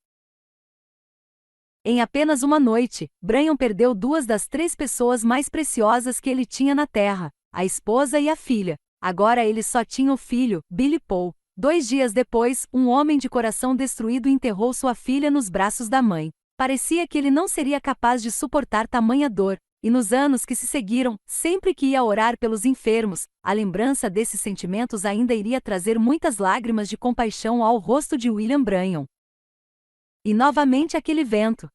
Em apenas uma noite, Brian perdeu duas das três pessoas mais preciosas que ele tinha na terra, a esposa e a filha. Agora ele só tinha o filho, Billy Paul. 2 dias depois, um homem de coração destruído enterrou sua filha nos braços da mãe. Parecia que ele não seria capaz de suportar tamanha dor, e nos anos que se seguiram, sempre que ia orar pelos enfermos, a lembrança desses sentimentos ainda iria trazer muitas lágrimas de compaixão ao rosto de William Brian. E novamente aquele vento.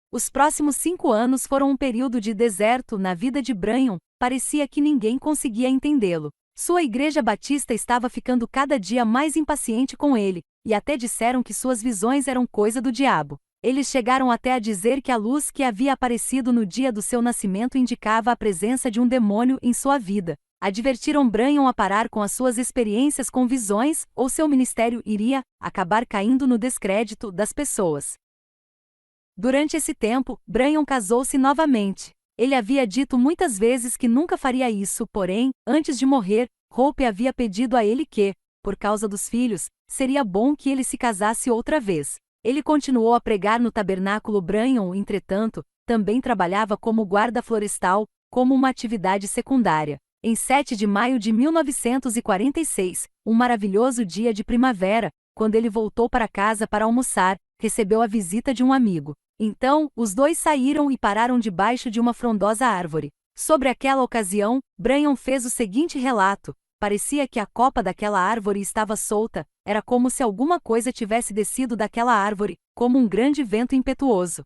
Os próximos 5 anos foram um período de deserto na vida de Brian, parecia que ninguém conseguia entendê-lo. Sua igreja batista estava ficando cada dia mais impaciente com ele, e até disseram que suas visões eram coisa do diabo. Eles chegaram até a dizer que a luz que havia aparecido no dia do seu nascimento indicava a presença de um demônio em sua vida. Advertiram Brian a parar com as suas experiências com visões, ou seu ministério iria acabar caindo no descrédito das pessoas. Durante esse tempo, Brian casou-se novamente. Ele havia dito muitas vezes que nunca faria isso, porém, antes de morrer, Hope havia pedido a ele que, por causa dos filhos, seria bom que ele se casasse outra vez. Ele continuou a pregar no tabernáculo Branham, entretanto, também trabalhava como guarda florestal, como uma atividade secundária. Em 7 de maio de 1946, um maravilhoso dia de primavera, quando ele voltou para casa para almoçar, recebeu a visita de um amigo. Então, os dois saíram e pararam debaixo de uma frondosa árvore. Sobre aquela ocasião, Branham fez o seguinte relato: parecia que a copa daquela árvore estava solta, era como se alguma coisa tivesse descido daquela árvore, como um grande vento impetuoso.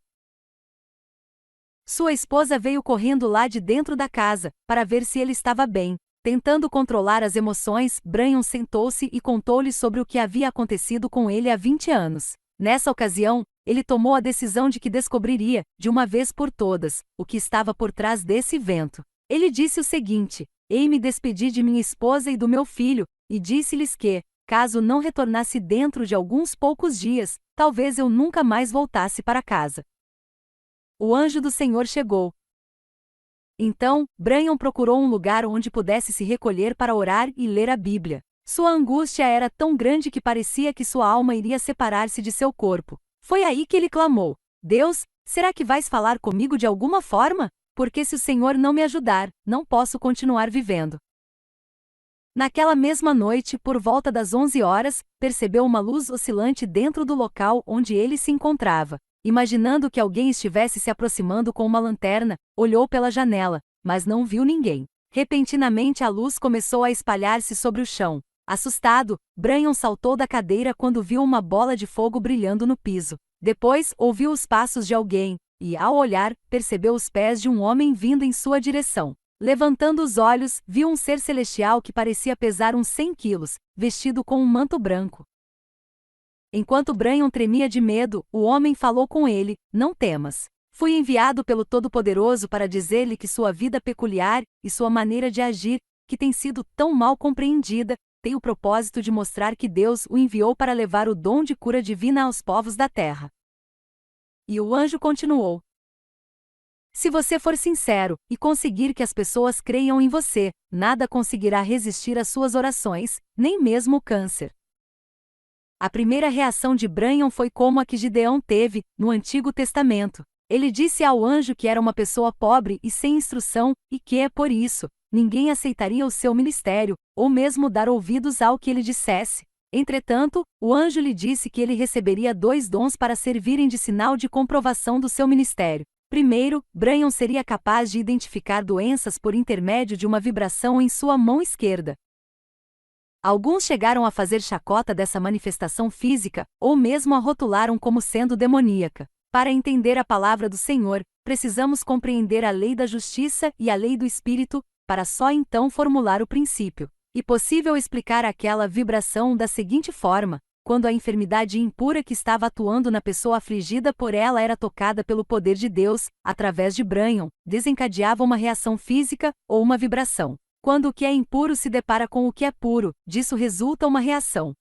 Sua esposa veio correndo lá de dentro da casa, para ver se ele estava bem. Tentando controlar as emoções, Branham sentou-se e contou-lhe sobre o que havia acontecido com ele há 20 anos. Nessa ocasião, ele tomou a decisão de que descobriria, de uma vez por todas, o que estava por trás desse vento. Ele disse o seguinte: "Ei-me despedi de minha esposa e do meu filho, e disse-lhes que, caso não retornasse dentro de alguns poucos dias, talvez eu nunca mais voltasse para casa." O anjo do Senhor chegou. Então, Branham procurou um lugar onde pudesse se recolher para orar e ler a Bíblia. Sua angústia era tão grande que parecia que sua alma iria separar-se de seu corpo. Foi aí que ele clamou: "Deus, será que vais falar comigo de alguma forma? Porque se o Senhor não me ajudar, não posso continuar vivendo." Naquela mesma noite, por volta das 11 horas, percebeu uma luz oscilante dentro do local onde ele se encontrava. Imaginando que alguém estivesse se aproximando com uma lanterna, olhou pela janela, mas não viu ninguém. Repentinamente a luz começou a espalhar-se sobre o chão. Assustado, Branham saltou da cadeira quando viu uma bola de fogo brilhando no piso. Depois, ouviu os passos de alguém, e, ao olhar, percebeu os pés de um homem vindo em sua direção. Levantando os olhos, viu um ser celestial que parecia pesar uns 100 quilos, vestido com um manto branco. Enquanto Branham tremia de medo, o homem falou com ele: "Não temas. Fui enviado pelo Todo-Poderoso para dizer-lhe que sua vida peculiar e sua maneira de agir, que tem sido tão mal compreendida, tem o propósito de mostrar que Deus o enviou para levar o dom de cura divina aos povos da terra." E o anjo continuou: "Se você for sincero, e conseguir que as pessoas creiam em você, nada conseguirá resistir às suas orações, nem mesmo o câncer." A primeira reação de Branham foi como a que Gideão teve, no Antigo Testamento. Ele disse ao anjo que era uma pessoa pobre e sem instrução, e que, por isso, ninguém aceitaria o seu ministério, ou mesmo dar ouvidos ao que ele dissesse. Entretanto, o anjo lhe disse que ele receberia 2 dons para servirem de sinal de comprovação do seu ministério. Primeiro, Branham seria capaz de identificar doenças por intermédio de uma vibração em sua mão esquerda. Alguns chegaram a fazer chacota dessa manifestação física, ou mesmo a rotularam como sendo demoníaca. Para entender a palavra do Senhor, precisamos compreender a lei da justiça e a lei do Espírito, para só então formular o princípio. E possível explicar aquela vibração da seguinte forma: quando a enfermidade impura que estava atuando na pessoa afligida por ela era tocada pelo poder de Deus, através de Branham, desencadeava uma reação física, ou uma vibração. Quando o que é impuro se depara com o que é puro, disso resulta uma reação.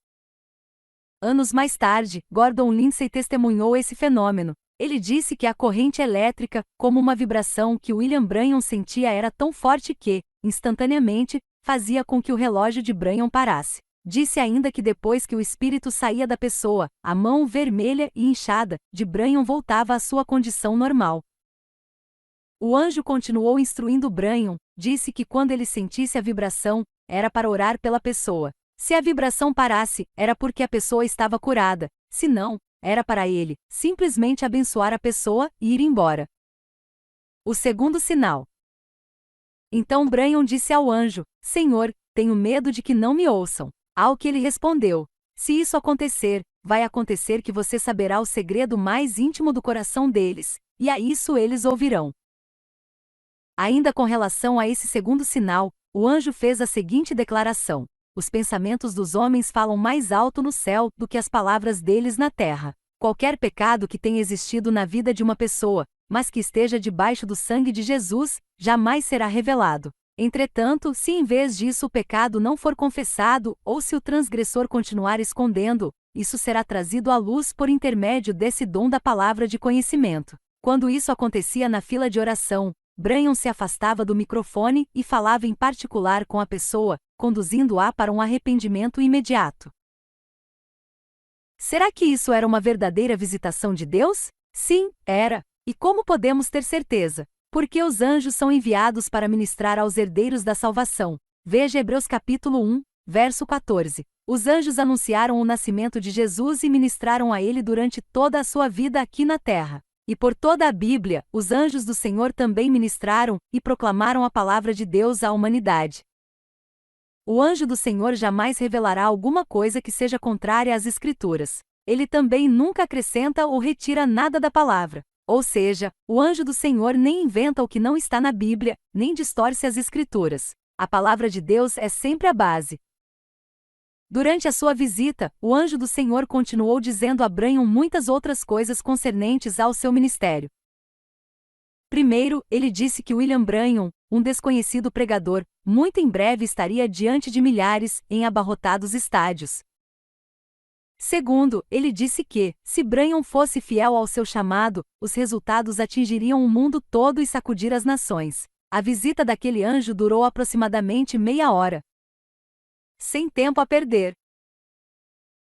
Anos mais tarde, Gordon Lindsay testemunhou esse fenômeno. Ele disse que a corrente elétrica, como uma vibração que William Branham sentia, era tão forte que, instantaneamente, fazia com que o relógio de Branham parasse. Disse ainda que depois que o espírito saía da pessoa, a mão vermelha e inchada de Branham voltava à sua condição normal. O anjo continuou instruindo Branham, disse que quando ele sentisse a vibração, era para orar pela pessoa. Se a vibração parasse, era porque a pessoa estava curada, se não, era para ele simplesmente abençoar a pessoa e ir embora. O segundo sinal. Então Branham disse ao anjo: "Senhor, tenho medo de que não me ouçam." Ao que ele respondeu: "Se isso acontecer, vai acontecer que você saberá o segredo mais íntimo do coração deles, e a isso eles ouvirão." Ainda com relação a esse segundo sinal, o anjo fez a seguinte declaração: "Os pensamentos dos homens falam mais alto no céu do que as palavras deles na terra." Qualquer pecado que tenha existido na vida de uma pessoa, mas que esteja debaixo do sangue de Jesus, jamais será revelado. Entretanto, se em vez disso o pecado não for confessado, ou se o transgressor continuar escondendo, isso será trazido à luz por intermédio desse dom da palavra de conhecimento. Quando isso acontecia na fila de oração, Branham se afastava do microfone e falava em particular com a pessoa, conduzindo-a para um arrependimento imediato. Será que isso era uma verdadeira visitação de Deus? Sim, era. E como podemos ter certeza? Porque os anjos são enviados para ministrar aos herdeiros da salvação. Veja Hebreus capítulo 1, verso 14. Os anjos anunciaram o nascimento de Jesus e ministraram a ele durante toda a sua vida aqui na terra. E por toda a Bíblia, os anjos do Senhor também ministraram e proclamaram a palavra de Deus à humanidade. O anjo do Senhor jamais revelará alguma coisa que seja contrária às Escrituras. Ele também nunca acrescenta ou retira nada da palavra. Ou seja, o anjo do Senhor nem inventa o que não está na Bíblia, nem distorce as Escrituras. A palavra de Deus é sempre a base. Durante a sua visita, o anjo do Senhor continuou dizendo a Branham muitas outras coisas concernentes ao seu ministério. Primeiro, ele disse que William Branham, um desconhecido pregador, muito em breve estaria diante de milhares, em abarrotados estádios. Segundo, ele disse que, se Branham fosse fiel ao seu chamado, os resultados atingiriam o mundo todo e sacudir as nações. A visita daquele anjo durou aproximadamente meia hora. Sem tempo a perder.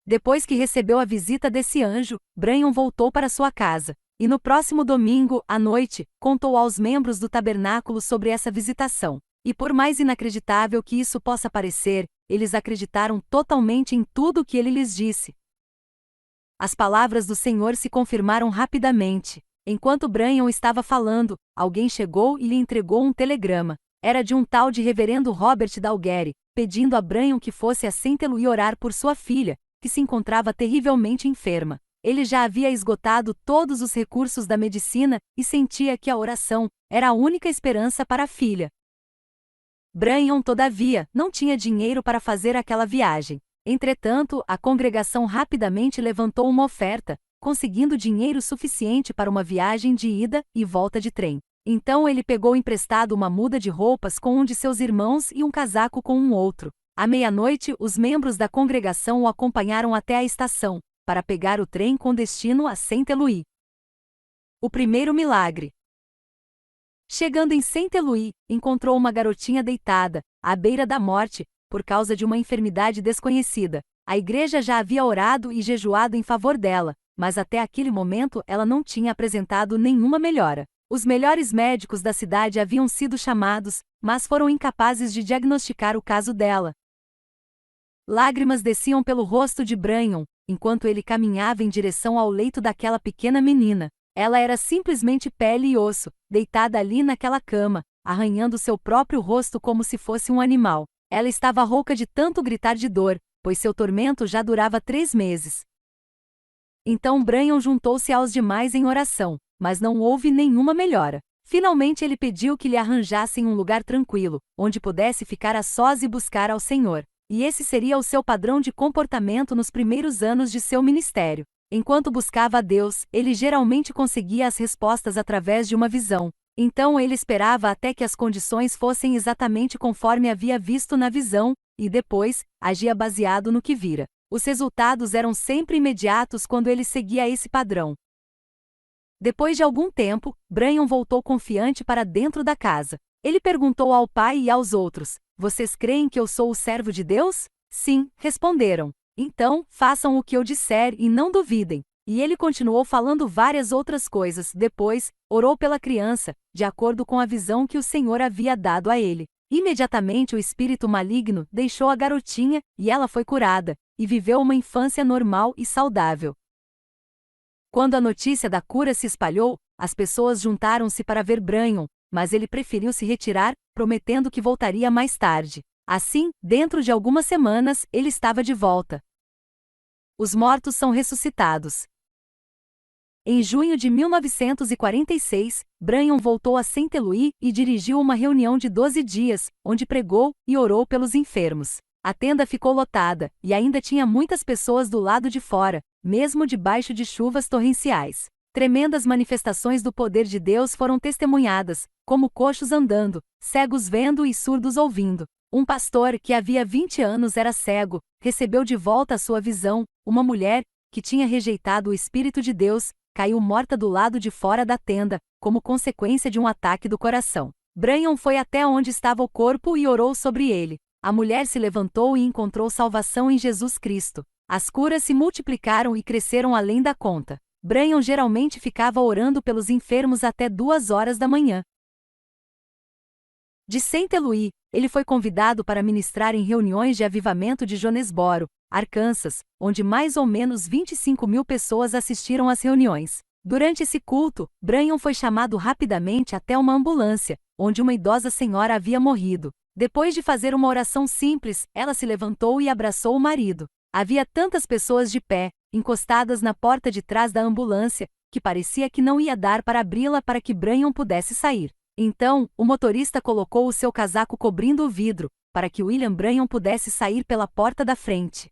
Depois que recebeu a visita desse anjo, Branham voltou para sua casa. E no próximo domingo, à noite, contou aos membros do tabernáculo sobre essa visitação. E por mais inacreditável que isso possa parecer, eles acreditaram totalmente em tudo o que ele lhes disse. As palavras do Senhor se confirmaram rapidamente. Enquanto Branham estava falando, alguém chegou e lhe entregou um telegrama. Era de um tal de reverendo Robert Dalguere, pedindo a Branham que fosse a St. Louis orar por sua filha, que se encontrava terrivelmente enferma. Ele já havia esgotado todos os recursos da medicina e sentia que a oração era a única esperança para a filha. Branham, todavia, não tinha dinheiro para fazer aquela viagem. Entretanto, a congregação rapidamente levantou uma oferta, conseguindo dinheiro suficiente para uma viagem de ida e volta de trem. Então ele pegou emprestado uma muda de roupas com um de seus irmãos e um casaco com um outro. À meia-noite, os membros da congregação o acompanharam até a estação, para pegar o trem com destino a St. Louis. O primeiro milagre. Chegando em St. Louis, encontrou uma garotinha deitada, à beira da morte, por causa de uma enfermidade desconhecida. A igreja já havia orado e jejuado em favor dela, mas até aquele momento ela não tinha apresentado nenhuma melhora. Os melhores médicos da cidade haviam sido chamados, mas foram incapazes de diagnosticar o caso dela. Lágrimas desciam pelo rosto de Branham, enquanto ele caminhava em direção ao leito daquela pequena menina. Ela era simplesmente pele e osso, deitada ali naquela cama, arranhando seu próprio rosto como se fosse um animal. Ela estava rouca de tanto gritar de dor, pois seu tormento já durava 3 meses. Então Branham juntou-se aos demais em oração, mas não houve nenhuma melhora. Finalmente ele pediu que lhe arranjassem um lugar tranquilo, onde pudesse ficar a sós e buscar ao Senhor. E esse seria o seu padrão de comportamento nos primeiros anos de seu ministério. Enquanto buscava a Deus, ele geralmente conseguia as respostas através de uma visão. Então ele esperava até que as condições fossem exatamente conforme havia visto na visão, e depois, agia baseado no que vira. Os resultados eram sempre imediatos quando ele seguia esse padrão. Depois de algum tempo, Branham voltou confiante para dentro da casa. Ele perguntou ao pai e aos outros: "Vocês creem que eu sou o servo de Deus?" "Sim", responderam. "Então, façam o que eu disser e não duvidem." E ele continuou falando várias outras coisas. Depois, orou pela criança, de acordo com a visão que o Senhor havia dado a ele. Imediatamente o espírito maligno deixou a garotinha, e ela foi curada, e viveu uma infância normal e saudável. Quando a notícia da cura se espalhou, as pessoas juntaram-se para ver Branham, mas ele preferiu se retirar, prometendo que voltaria mais tarde. Assim, dentro de algumas semanas, ele estava de volta. Os mortos são ressuscitados. Em junho de 1946, Branham voltou a St. Louis e dirigiu uma reunião de 12 dias, onde pregou e orou pelos enfermos. A tenda ficou lotada, e ainda tinha muitas pessoas do lado de fora, mesmo debaixo de chuvas torrenciais. Tremendas manifestações do poder de Deus foram testemunhadas, como coxos andando, cegos vendo e surdos ouvindo. Um pastor, que havia 20 anos era cego, recebeu de volta a sua visão. Uma mulher, que tinha rejeitado o Espírito de Deus, caiu morta do lado de fora da tenda, como consequência de um ataque do coração. Branham foi até onde estava o corpo e orou sobre ele. A mulher se levantou e encontrou salvação em Jesus Cristo. As curas se multiplicaram e cresceram além da conta. Branham geralmente ficava orando pelos enfermos até 2 horas da manhã. De Saint Louis, ele foi convidado para ministrar em reuniões de avivamento de Jonesboro, Arkansas, onde mais ou menos 25.000 pessoas assistiram às reuniões. Durante esse culto, Branham foi chamado rapidamente até uma ambulância, onde uma idosa senhora havia morrido. Depois de fazer uma oração simples, ela se levantou e abraçou o marido. Havia tantas pessoas de pé, encostadas na porta de trás da ambulância, que parecia que não ia dar para abri-la para que Branham pudesse sair. Então, o motorista colocou o seu casaco cobrindo o vidro, para que William Branham pudesse sair pela porta da frente.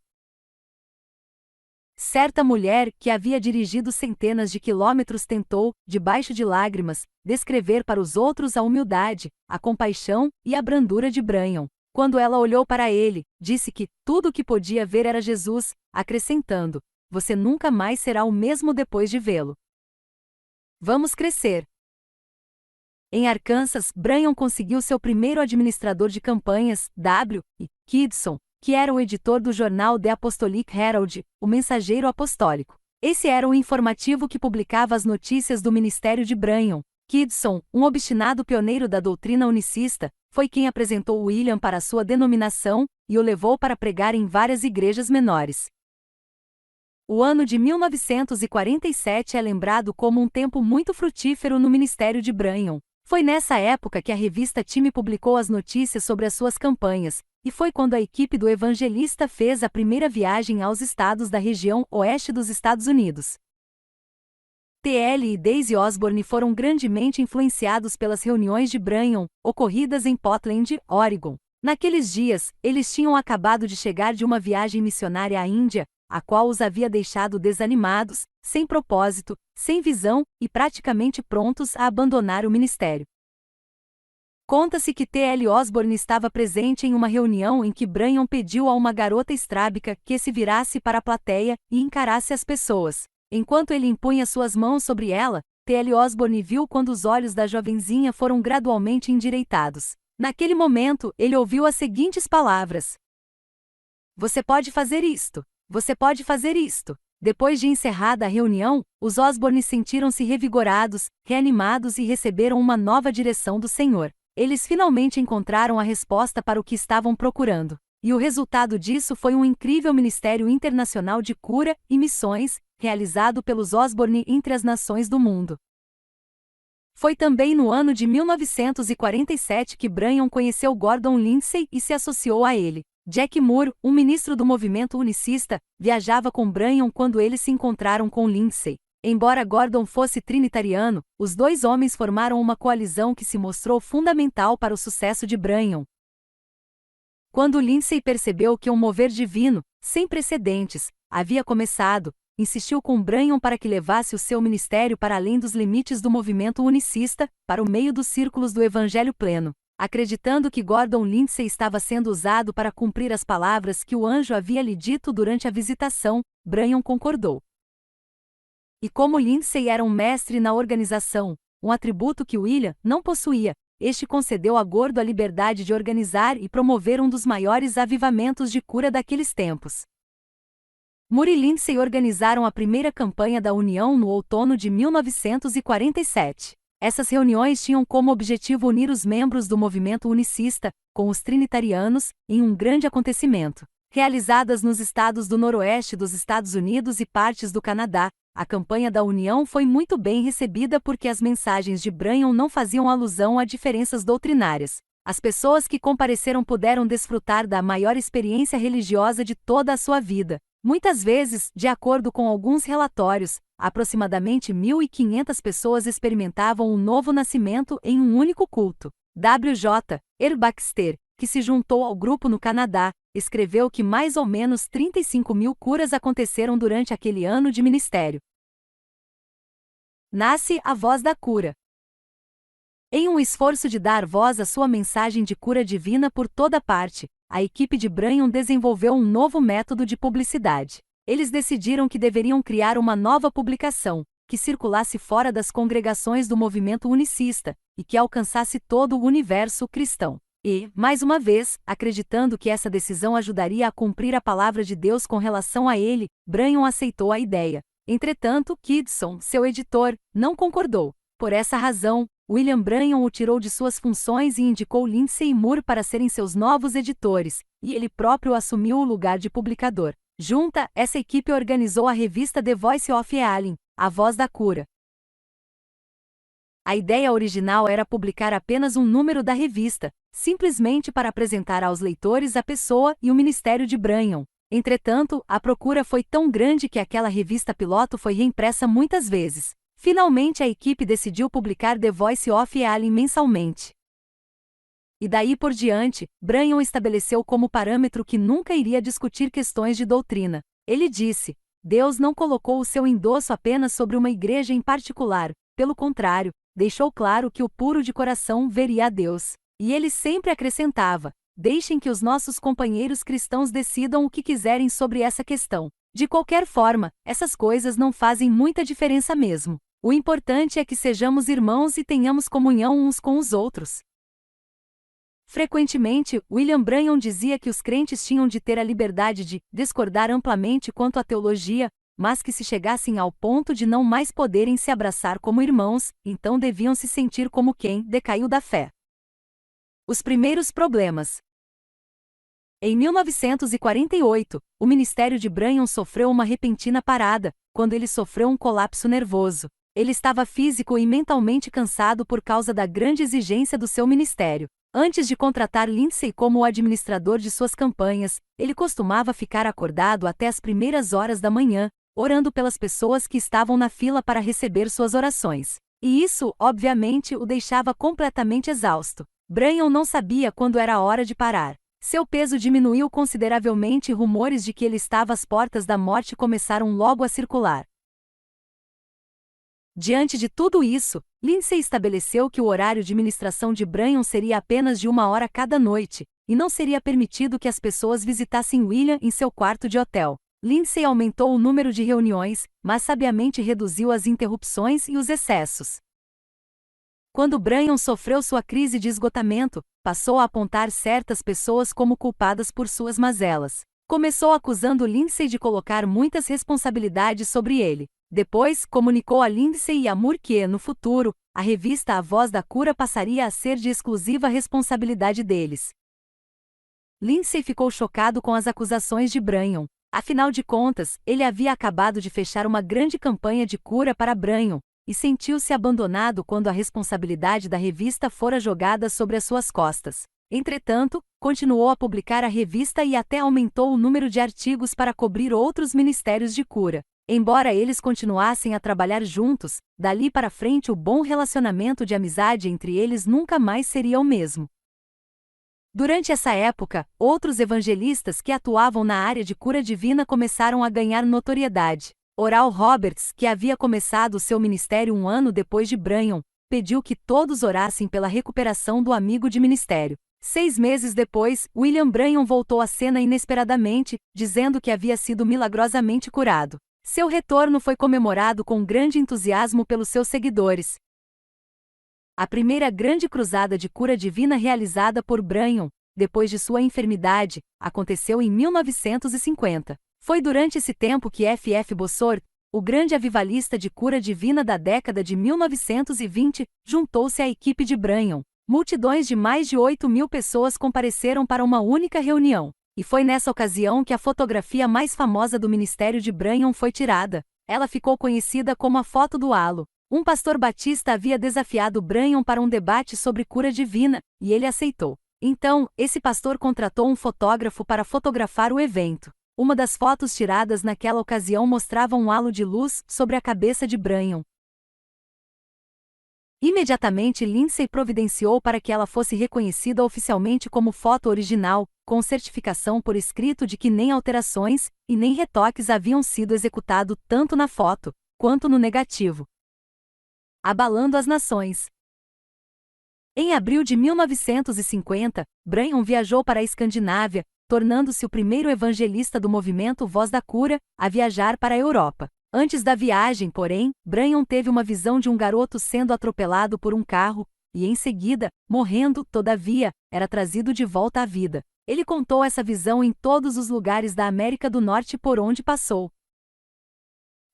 Certa mulher, que havia dirigido centenas de quilômetros, tentou, debaixo de lágrimas, descrever para os outros a humildade, a compaixão e a brandura de Branham. Quando ela olhou para ele, disse que tudo o que podia ver era Jesus, acrescentando: "Você nunca mais será o mesmo depois de vê-lo." Vamos crescer. Em Arkansas, Branham conseguiu seu primeiro administrador de campanhas, W. E. Kidson, que era o editor do jornal The Apostolic Herald, o Mensageiro Apostólico. Esse era o informativo que publicava as notícias do ministério de Branham. Kidson, um obstinado pioneiro da doutrina unicista, foi quem apresentou William para sua denominação e o levou para pregar em várias igrejas menores. O ano de 1947 é lembrado como um tempo muito frutífero no ministério de Branham. Foi nessa época que a revista Time publicou as notícias sobre as suas campanhas, e foi quando a equipe do evangelista fez a primeira viagem aos estados da região oeste dos Estados Unidos. T.L. e Daisy Osborne foram grandemente influenciados pelas reuniões de Branham, ocorridas em Portland, Oregon. Naqueles dias, eles tinham acabado de chegar de uma viagem missionária à Índia, a qual os havia deixado desanimados, sem propósito, sem visão e praticamente prontos a abandonar o ministério. Conta-se que T.L. Osborne estava presente em uma reunião em que Branham pediu a uma garota estrábica que se virasse para a plateia e encarasse as pessoas. Enquanto ele impunha suas mãos sobre ela, T.L. Osborne viu quando os olhos da jovenzinha foram gradualmente endireitados. Naquele momento, ele ouviu as seguintes palavras: "Você pode fazer isto. Você pode fazer isto." Depois de encerrada a reunião, os Osborne sentiram-se revigorados, reanimados e receberam uma nova direção do Senhor. Eles finalmente encontraram a resposta para o que estavam procurando. E o resultado disso foi um incrível ministério internacional de cura e missões, realizado pelos Osborne entre as nações do mundo. Foi também no ano de 1947 que Branham conheceu Gordon Lindsay e se associou a ele. Jack Moore, um ministro do movimento unicista, viajava com Branham quando eles se encontraram com Lindsay. Embora Gordon fosse trinitariano, os dois homens formaram uma coalizão que se mostrou fundamental para o sucesso de Branham. Quando Lindsay percebeu que um mover divino, sem precedentes, havia começado, insistiu com Branham para que levasse o seu ministério para além dos limites do movimento unicista, para o meio dos círculos do Evangelho pleno. Acreditando que Gordon Lindsay estava sendo usado para cumprir as palavras que o anjo havia lhe dito durante a visitação, Branham concordou. E como Lindsay era um mestre na organização, um atributo que William não possuía, este concedeu a Gordo a liberdade de organizar e promover um dos maiores avivamentos de cura daqueles tempos. Moore e Lindsay organizaram a primeira campanha da União no outono de 1947. Essas reuniões tinham como objetivo unir os membros do movimento unicista, com os trinitarianos, em um grande acontecimento. Realizadas nos estados do noroeste dos Estados Unidos e partes do Canadá, a campanha da União foi muito bem recebida porque as mensagens de Branham não faziam alusão a diferenças doutrinárias. As pessoas que compareceram puderam desfrutar da maior experiência religiosa de toda a sua vida. Muitas vezes, de acordo com alguns relatórios, aproximadamente 1.500 pessoas experimentavam um novo nascimento em um único culto. W.J. R. Baxter, que se juntou ao grupo no Canadá, escreveu que mais ou menos 35.000 curas aconteceram durante aquele ano de ministério. Nasce a voz da cura. Em um esforço de dar voz à sua mensagem de cura divina por toda parte, a equipe de Branham desenvolveu um novo método de publicidade. Eles decidiram que deveriam criar uma nova publicação, que circulasse fora das congregações do movimento unicista, e que alcançasse todo o universo cristão. E, mais uma vez, acreditando que essa decisão ajudaria a cumprir a palavra de Deus com relação a ele, Branham aceitou a ideia. Entretanto, Kidson, seu editor, não concordou. Por essa razão, William Branham o tirou de suas funções e indicou Lindsay e Moore para serem seus novos editores, e ele próprio assumiu o lugar de publicador. Junta, essa equipe organizou a revista The Voice of Healing, A Voz da Cura. A ideia original era publicar apenas um número da revista, simplesmente para apresentar aos leitores a pessoa e o ministério de Branham. Entretanto, a procura foi tão grande que aquela revista piloto foi reimpressa muitas vezes. Finalmente a equipe decidiu publicar The Voice of Healing mensalmente. E daí por diante, Branham estabeleceu como parâmetro que nunca iria discutir questões de doutrina. Ele disse: Deus não colocou o seu endosso apenas sobre uma igreja em particular, pelo contrário, deixou claro que o puro de coração veria a Deus. E ele sempre acrescentava: deixem que os nossos companheiros cristãos decidam o que quiserem sobre essa questão. De qualquer forma, essas coisas não fazem muita diferença mesmo. O importante é que sejamos irmãos e tenhamos comunhão uns com os outros. Frequentemente, William Branham dizia que os crentes tinham de ter a liberdade de discordar amplamente quanto à teologia, mas que se chegassem ao ponto de não mais poderem se abraçar como irmãos, então deviam se sentir como quem decaiu da fé. Os primeiros problemas. Em 1948, o ministério de Branham sofreu uma repentina parada, quando ele sofreu um colapso nervoso. Ele estava físico e mentalmente cansado por causa da grande exigência do seu ministério. Antes de contratar Lindsay como o administrador de suas campanhas, ele costumava ficar acordado até as primeiras horas da manhã, orando pelas pessoas que estavam na fila para receber suas orações. E isso, obviamente, o deixava completamente exausto. Branham não sabia quando era a hora de parar. Seu peso diminuiu consideravelmente e rumores de que ele estava às portas da morte começaram logo a circular. Diante de tudo isso, Lindsay estabeleceu que o horário de ministração de Branham seria apenas de 1 hora cada noite, e não seria permitido que as pessoas visitassem William em seu quarto de hotel. Lindsay aumentou o número de reuniões, mas sabiamente reduziu as interrupções e os excessos. Quando Branham sofreu sua crise de esgotamento, passou a apontar certas pessoas como culpadas por suas mazelas. Começou acusando Lindsay de colocar muitas responsabilidades sobre ele. Depois, comunicou a Lindsay e a Moore que, no futuro, a revista A Voz da Cura passaria a ser de exclusiva responsabilidade deles. Lindsay ficou chocado com as acusações de Branham. Afinal de contas, ele havia acabado de fechar uma grande campanha de cura para Branham, e sentiu-se abandonado quando a responsabilidade da revista fora jogada sobre as suas costas. Entretanto, continuou a publicar a revista e até aumentou o número de artigos para cobrir outros ministérios de cura. Embora eles continuassem a trabalhar juntos, dali para frente o bom relacionamento de amizade entre eles nunca mais seria o mesmo. Durante essa época, outros evangelistas que atuavam na área de cura divina começaram a ganhar notoriedade. Oral Roberts, que havia começado seu ministério 1 ano depois de Branham, pediu que todos orassem pela recuperação do amigo de ministério. 6 meses depois, William Branham voltou à cena inesperadamente, dizendo que havia sido milagrosamente curado. Seu retorno foi comemorado com grande entusiasmo pelos seus seguidores. A primeira grande cruzada de cura divina realizada por Branham, depois de sua enfermidade, aconteceu em 1950. Foi durante esse tempo que F.F. Bossort, o grande avivalista de cura divina da década de 1920, juntou-se à equipe de Branham. Multidões de mais de 8.000 pessoas compareceram para uma única reunião. E foi nessa ocasião que a fotografia mais famosa do ministério de Branham foi tirada. Ela ficou conhecida como a foto do halo. Um pastor batista havia desafiado Branham para um debate sobre cura divina, e ele aceitou. Então, esse pastor contratou um fotógrafo para fotografar o evento. Uma das fotos tiradas naquela ocasião mostrava um halo de luz sobre a cabeça de Branham. Imediatamente Lindsay providenciou para que ela fosse reconhecida oficialmente como foto original, com certificação por escrito de que nem alterações e nem retoques haviam sido executados tanto na foto, quanto no negativo. Abalando as nações. Em abril de 1950, Branham viajou para a Escandinávia, tornando-se o primeiro evangelista do movimento Voz da Cura a viajar para a Europa. Antes da viagem, porém, Branham teve uma visão de um garoto sendo atropelado por um carro, e em seguida, morrendo, todavia, era trazido de volta à vida. Ele contou essa visão em todos os lugares da América do Norte por onde passou.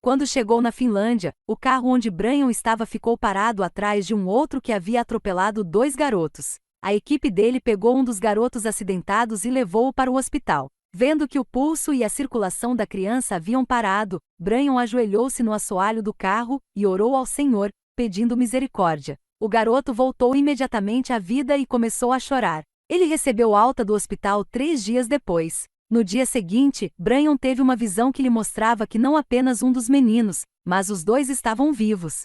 Quando chegou na Finlândia, o carro onde Branham estava ficou parado atrás de um outro que havia atropelado 2 garotos. A equipe dele pegou um dos garotos acidentados e levou-o para o hospital. Vendo que o pulso e a circulação da criança haviam parado, Branham ajoelhou-se no assoalho do carro e orou ao Senhor, pedindo misericórdia. O garoto voltou imediatamente à vida e começou a chorar. Ele recebeu alta do hospital 3 dias depois. No dia seguinte, Branham teve uma visão que lhe mostrava que não apenas um dos meninos, mas os 2 estavam vivos.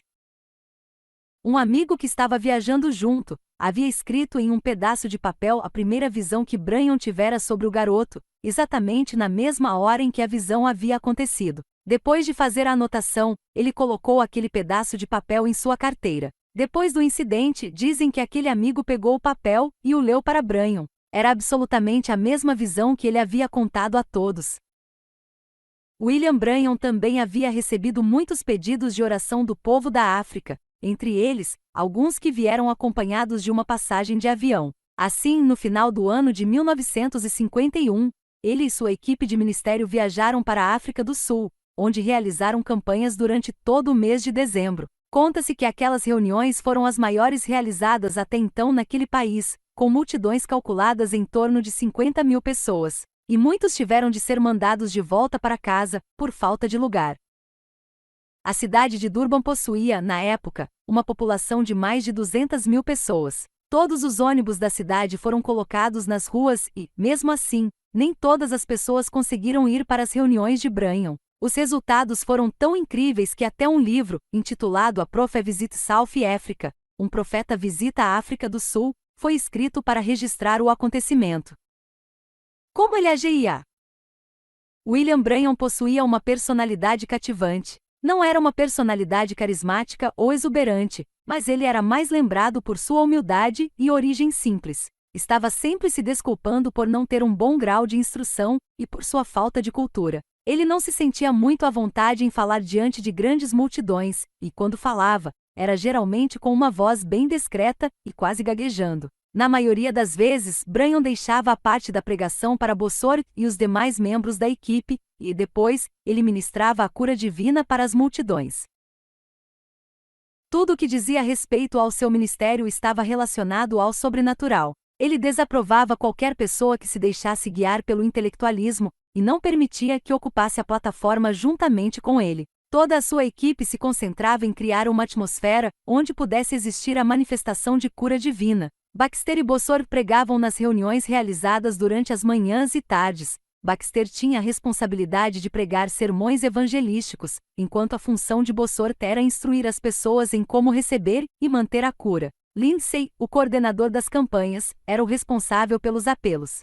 Um amigo que estava viajando junto, havia escrito em um pedaço de papel a primeira visão que Branham tivera sobre o garoto, exatamente na mesma hora em que a visão havia acontecido. Depois de fazer a anotação, ele colocou aquele pedaço de papel em sua carteira. Depois do incidente, dizem que aquele amigo pegou o papel e o leu para Branham. Era absolutamente a mesma visão que ele havia contado a todos. William Branham também havia recebido muitos pedidos de oração do povo da África, entre eles, alguns que vieram acompanhados de uma passagem de avião. Assim, no final do ano de 1951, ele e sua equipe de ministério viajaram para a África do Sul, onde realizaram campanhas durante todo o mês de dezembro. Conta-se que aquelas reuniões foram as maiores realizadas até então naquele país, com multidões calculadas em torno de 50.000 pessoas, e muitos tiveram de ser mandados de volta para casa, por falta de lugar. A cidade de Durban possuía, na época, uma população de mais de 200.000 pessoas. Todos os ônibus da cidade foram colocados nas ruas e, mesmo assim, nem todas as pessoas conseguiram ir para as reuniões de Branham. Os resultados foram tão incríveis que até um livro, intitulado A Prophet Visit South Africa, um profeta visita a África do Sul, foi escrito para registrar o acontecimento. Como ele agia? William Branham possuía uma personalidade cativante. Não era uma personalidade carismática ou exuberante, mas ele era mais lembrado por sua humildade e origem simples. Estava sempre se desculpando por não ter um bom grau de instrução e por sua falta de cultura. Ele não se sentia muito à vontade em falar diante de grandes multidões, e quando falava, era geralmente com uma voz bem discreta e quase gaguejando. Na maioria das vezes, Branham deixava a parte da pregação para Bossor e os demais membros da equipe, e depois, ele ministrava a cura divina para as multidões. Tudo o que dizia a respeito ao seu ministério estava relacionado ao sobrenatural. Ele desaprovava qualquer pessoa que se deixasse guiar pelo intelectualismo, e não permitia que ocupasse a plataforma juntamente com ele. Toda a sua equipe se concentrava em criar uma atmosfera onde pudesse existir a manifestação de cura divina. Baxter e Bossor pregavam nas reuniões realizadas durante as manhãs e tardes. Baxter tinha a responsabilidade de pregar sermões evangelísticos, enquanto a função de Bossor era instruir as pessoas em como receber e manter a cura. Lindsay, o coordenador das campanhas, era o responsável pelos apelos.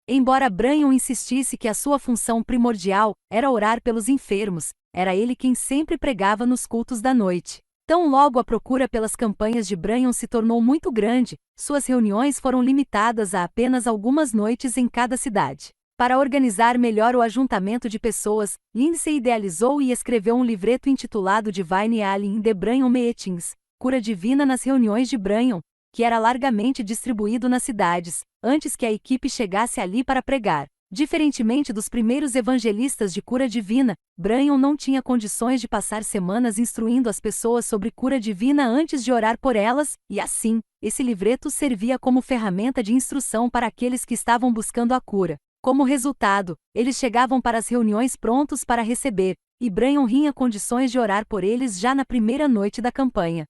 Embora Branham insistisse que a sua função primordial era orar pelos enfermos, era ele quem sempre pregava nos cultos da noite. Tão logo a procura pelas campanhas de Branham se tornou muito grande, suas reuniões foram limitadas a apenas algumas noites em cada cidade. Para organizar melhor o ajuntamento de pessoas, Lindsay idealizou e escreveu um livreto intitulado Divine Healing in the Branham Meetings, Cura Divina nas Reuniões de Branham, que era largamente distribuído nas cidades, antes que a equipe chegasse ali para pregar. Diferentemente dos primeiros evangelistas de cura divina, Branham não tinha condições de passar semanas instruindo as pessoas sobre cura divina antes de orar por elas, e assim, esse livreto servia como ferramenta de instrução para aqueles que estavam buscando a cura. Como resultado, eles chegavam para as reuniões prontos para receber, e Branham tinha condições de orar por eles já na primeira noite da campanha.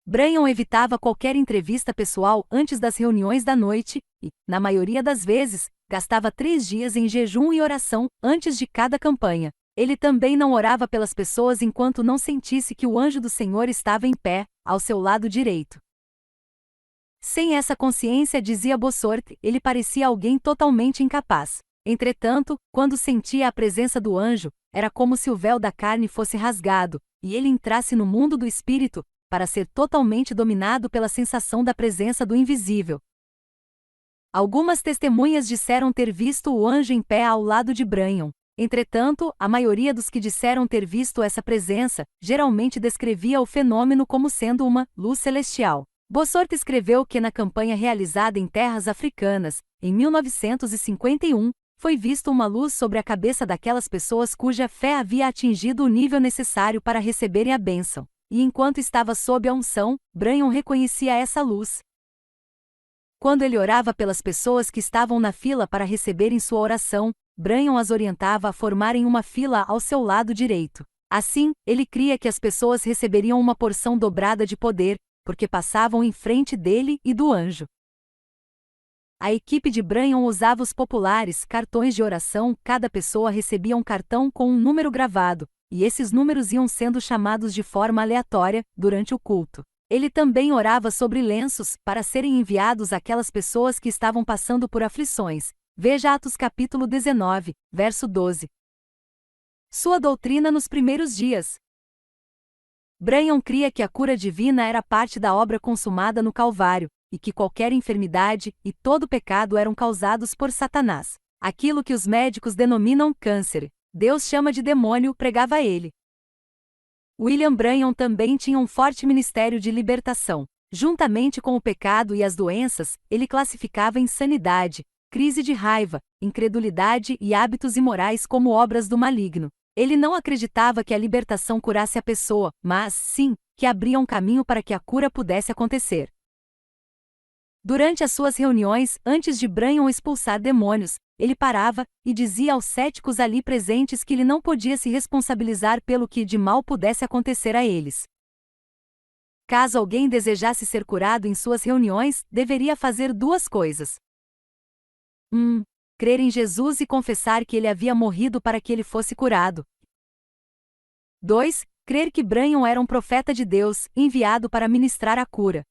Branham evitava qualquer entrevista pessoal antes das reuniões da noite e, na maioria das vezes, gastava 3 dias em jejum e oração antes de cada campanha. Ele também não orava pelas pessoas enquanto não sentisse que o anjo do Senhor estava em pé, ao seu lado direito. Sem essa consciência, dizia Bossort, ele parecia alguém totalmente incapaz. Entretanto, quando sentia a presença do anjo, era como se o véu da carne fosse rasgado, e ele entrasse no mundo do espírito, para ser totalmente dominado pela sensação da presença do invisível. Algumas testemunhas disseram ter visto o anjo em pé ao lado de Branham. Entretanto, a maioria dos que disseram ter visto essa presença, geralmente descrevia o fenômeno como sendo uma luz celestial. Bosworth escreveu que na campanha realizada em terras africanas, em 1951, foi visto uma luz sobre a cabeça daquelas pessoas cuja fé havia atingido o nível necessário para receberem a bênção. E enquanto estava sob a unção, Branham reconhecia essa luz. Quando ele orava pelas pessoas que estavam na fila para receberem sua oração, Branham as orientava a formarem uma fila ao seu lado direito. Assim, ele cria que as pessoas receberiam uma porção dobrada de poder, porque passavam em frente dele e do anjo. A equipe de Branham usava os populares cartões de oração, cada pessoa recebia um cartão com um número gravado, e esses números iam sendo chamados de forma aleatória, durante o culto. Ele também orava sobre lenços, para serem enviados àquelas pessoas que estavam passando por aflições. Veja Atos capítulo 19, verso 12. Sua doutrina nos primeiros dias. Branham cria que a cura divina era parte da obra consumada no Calvário, e que qualquer enfermidade e todo pecado eram causados por Satanás. Aquilo que os médicos denominam câncer, Deus chama de demônio, pregava ele. William Branham também tinha um forte ministério de libertação. Juntamente com o pecado e as doenças, ele classificava insanidade, crise de raiva, incredulidade e hábitos imorais como obras do maligno. Ele não acreditava que a libertação curasse a pessoa, mas, sim, que abria um caminho para que a cura pudesse acontecer. Durante as suas reuniões, antes de Branham expulsar demônios, ele parava e dizia aos céticos ali presentes que ele não podia se responsabilizar pelo que de mal pudesse acontecer a eles. Caso alguém desejasse ser curado em suas reuniões, deveria fazer duas coisas. 1. Crer em Jesus e confessar que ele havia morrido para que ele fosse curado. 2. Crer que Branham era um profeta de Deus, enviado para ministrar a cura.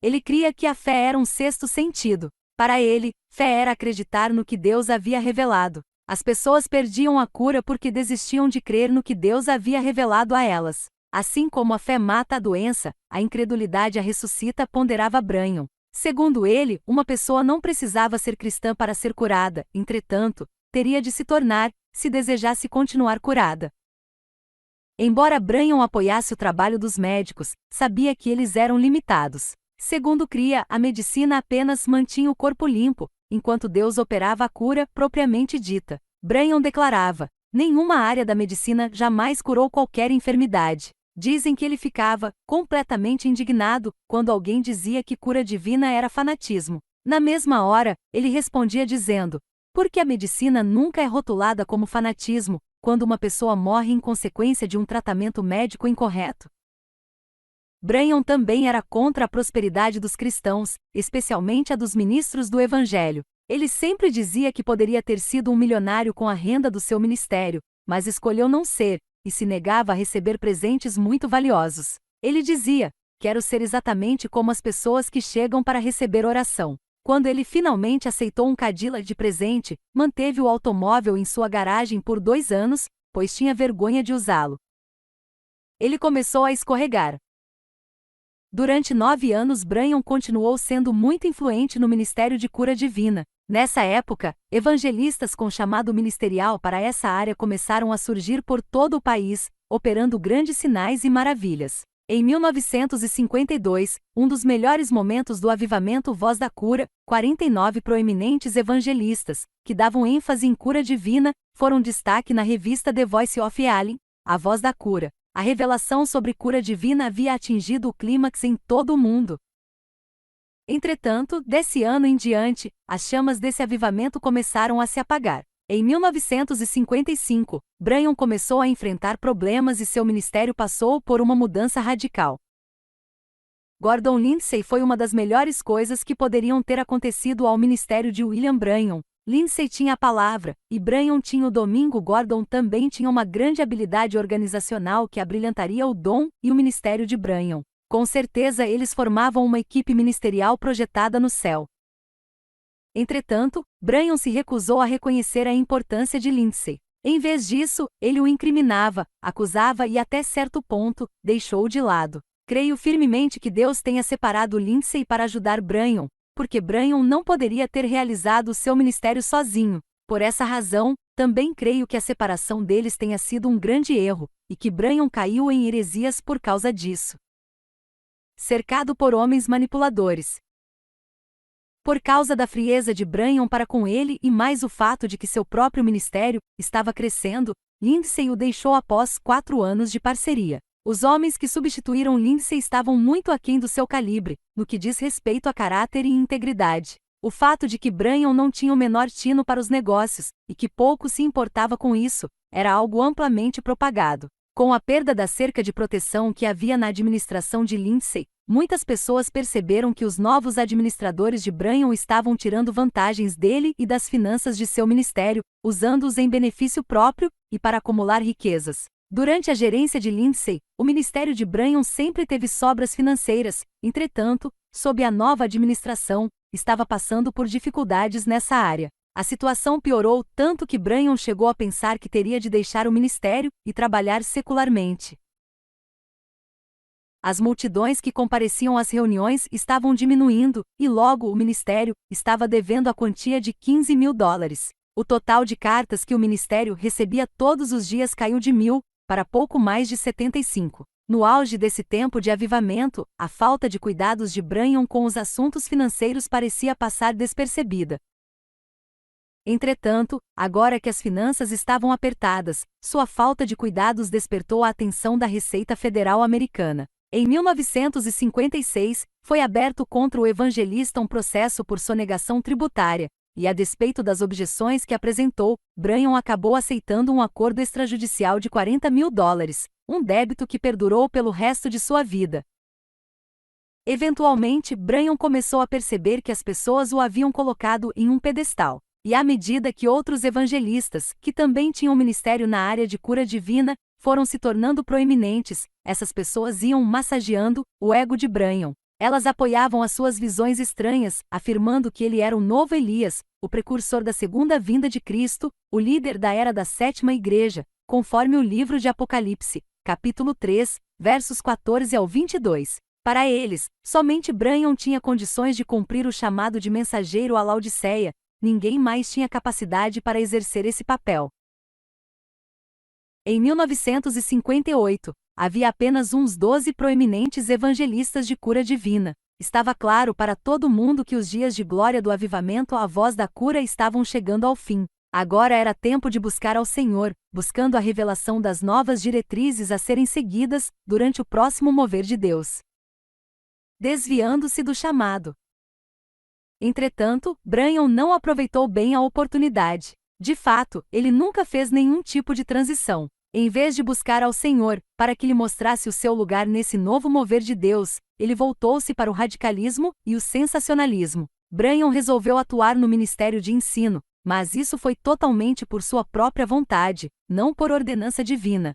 Ele cria que a fé era um sexto sentido. Para ele, fé era acreditar no que Deus havia revelado. As pessoas perdiam a cura porque desistiam de crer no que Deus havia revelado a elas. Assim como a fé mata a doença, a incredulidade a ressuscita, ponderava Branham. Segundo ele, uma pessoa não precisava ser cristã para ser curada, entretanto, teria de se tornar, se desejasse continuar curada. Embora Branham apoiasse o trabalho dos médicos, sabia que eles eram limitados. Segundo cria, a medicina apenas mantinha o corpo limpo, enquanto Deus operava a cura propriamente dita. Branham declarava: nenhuma área da medicina jamais curou qualquer enfermidade. Dizem que ele ficava completamente indignado quando alguém dizia que cura divina era fanatismo. Na mesma hora, ele respondia dizendo: por que a medicina nunca é rotulada como fanatismo, quando uma pessoa morre em consequência de um tratamento médico incorreto? Branham também era contra a prosperidade dos cristãos, especialmente a dos ministros do Evangelho. Ele sempre dizia que poderia ter sido um milionário com a renda do seu ministério, mas escolheu não ser, e se negava a receber presentes muito valiosos. Ele dizia: quero ser exatamente como as pessoas que chegam para receber oração. Quando ele finalmente aceitou um Cadillac de presente, manteve o automóvel em sua garagem por 2 anos, pois tinha vergonha de usá-lo. Ele começou a escorregar. Durante 9 anos Branham continuou sendo muito influente no ministério de cura divina. Nessa época, evangelistas com chamado ministerial para essa área começaram a surgir por todo o país, operando grandes sinais e maravilhas. Em 1952, um dos melhores momentos do avivamento Voz da Cura, 49 proeminentes evangelistas, que davam ênfase em cura divina, foram destaque na revista The Voice of Healing, A Voz da Cura. A revelação sobre cura divina havia atingido o clímax em todo o mundo. Entretanto, desse ano em diante, as chamas desse avivamento começaram a se apagar. Em 1955, Branham começou a enfrentar problemas e seu ministério passou por uma mudança radical. Gordon Lindsay foi uma das melhores coisas que poderiam ter acontecido ao ministério de William Branham. Lindsay tinha a palavra, e Branham tinha o domingo. Gordon também tinha uma grande habilidade organizacional que abrilhantaria o dom e o ministério de Branham. Com certeza eles formavam uma equipe ministerial projetada no céu. Entretanto, Branham se recusou a reconhecer a importância de Lindsay. Em vez disso, ele o incriminava, acusava e até certo ponto, deixou-o de lado. Creio firmemente que Deus tenha separado Lindsay para ajudar Branham, porque Branham não poderia ter realizado o seu ministério sozinho. Por essa razão, também creio que a separação deles tenha sido um grande erro, e que Branham caiu em heresias por causa disso. Cercado por homens manipuladores. Por causa da frieza de Branham para com ele e mais o fato de que seu próprio ministério estava crescendo, Lindsay o deixou após 4 anos de parceria. Os homens que substituíram Lindsay estavam muito aquém do seu calibre, no que diz respeito a caráter e integridade. O fato de que Branham não tinha o menor tino para os negócios, e que pouco se importava com isso, era algo amplamente propagado. Com a perda da cerca de proteção que havia na administração de Lindsay, muitas pessoas perceberam que os novos administradores de Branham estavam tirando vantagens dele e das finanças de seu ministério, usando-os em benefício próprio e para acumular riquezas. Durante a gerência de Lindsay, o ministério de Branham sempre teve sobras financeiras, entretanto, sob a nova administração, estava passando por dificuldades nessa área. A situação piorou tanto que Branham chegou a pensar que teria de deixar o ministério e trabalhar secularmente. As multidões que compareciam às reuniões estavam diminuindo, e logo o ministério estava devendo a quantia de $15.000. O total de cartas que o ministério recebia todos os dias caiu de 1.000 para pouco mais de 75. No auge desse tempo de avivamento, a falta de cuidados de Branham com os assuntos financeiros parecia passar despercebida. Entretanto, agora que as finanças estavam apertadas, sua falta de cuidados despertou a atenção da Receita Federal Americana. Em 1956, foi aberto contra o evangelista um processo por sonegação tributária, e a despeito das objeções que apresentou, Branham acabou aceitando um acordo extrajudicial de $40.000, um débito que perdurou pelo resto de sua vida. Eventualmente, Branham começou a perceber que as pessoas o haviam colocado em um pedestal. E à medida que outros evangelistas, que também tinham ministério na área de cura divina, foram se tornando proeminentes, essas pessoas iam massageando o ego de Branham. Elas apoiavam as suas visões estranhas, afirmando que ele era o novo Elias, o precursor da segunda vinda de Cristo, o líder da era da sétima igreja, conforme o livro de Apocalipse, capítulo 3, versos 14 ao 22. Para eles, somente Branham tinha condições de cumprir o chamado de mensageiro à Laodiceia, ninguém mais tinha capacidade para exercer esse papel. Em 1958, havia apenas uns 12 proeminentes evangelistas de cura divina. Estava claro para todo mundo que os dias de glória do avivamento à voz da cura estavam chegando ao fim. Agora era tempo de buscar ao Senhor, buscando a revelação das novas diretrizes a serem seguidas durante o próximo mover de Deus. Desviando-se do chamado. Entretanto, Branham não aproveitou bem a oportunidade. De fato, ele nunca fez nenhum tipo de transição. Em vez de buscar ao Senhor, para que lhe mostrasse o seu lugar nesse novo mover de Deus, ele voltou-se para o radicalismo e o sensacionalismo. Branham resolveu atuar no ministério de ensino, mas isso foi totalmente por sua própria vontade, não por ordenança divina.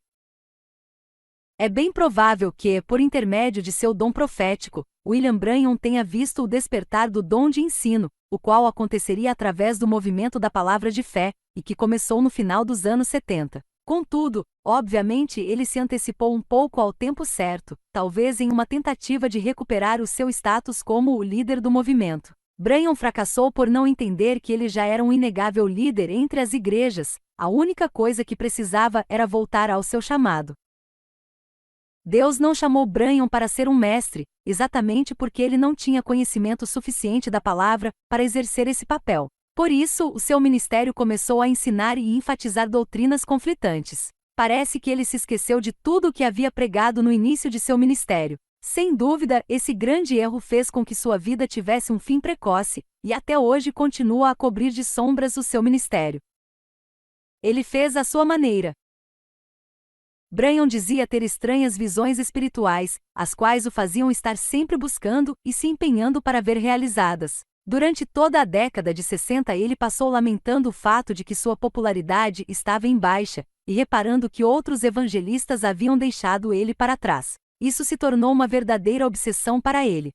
É bem provável que, por intermédio de seu dom profético, William Branham tenha visto o despertar do dom de ensino, o qual aconteceria através do movimento da palavra de fé, e que começou no final dos anos 70. Contudo, obviamente ele se antecipou um pouco ao tempo certo, talvez em uma tentativa de recuperar o seu status como o líder do movimento. Branham fracassou por não entender que ele já era um inegável líder entre as igrejas, a única coisa que precisava era voltar ao seu chamado. Deus não chamou Branham para ser um mestre, exatamente porque ele não tinha conhecimento suficiente da palavra para exercer esse papel. Por isso, o seu ministério começou a ensinar e enfatizar doutrinas conflitantes. Parece que ele se esqueceu de tudo o que havia pregado no início de seu ministério. Sem dúvida, esse grande erro fez com que sua vida tivesse um fim precoce, e até hoje continua a cobrir de sombras o seu ministério. Ele fez à sua maneira. Branham dizia ter estranhas visões espirituais, as quais o faziam estar sempre buscando e se empenhando para ver realizadas. Durante toda a década de 60 ele passou lamentando o fato de que sua popularidade estava em baixa, e reparando que outros evangelistas haviam deixado ele para trás. Isso se tornou uma verdadeira obsessão para ele.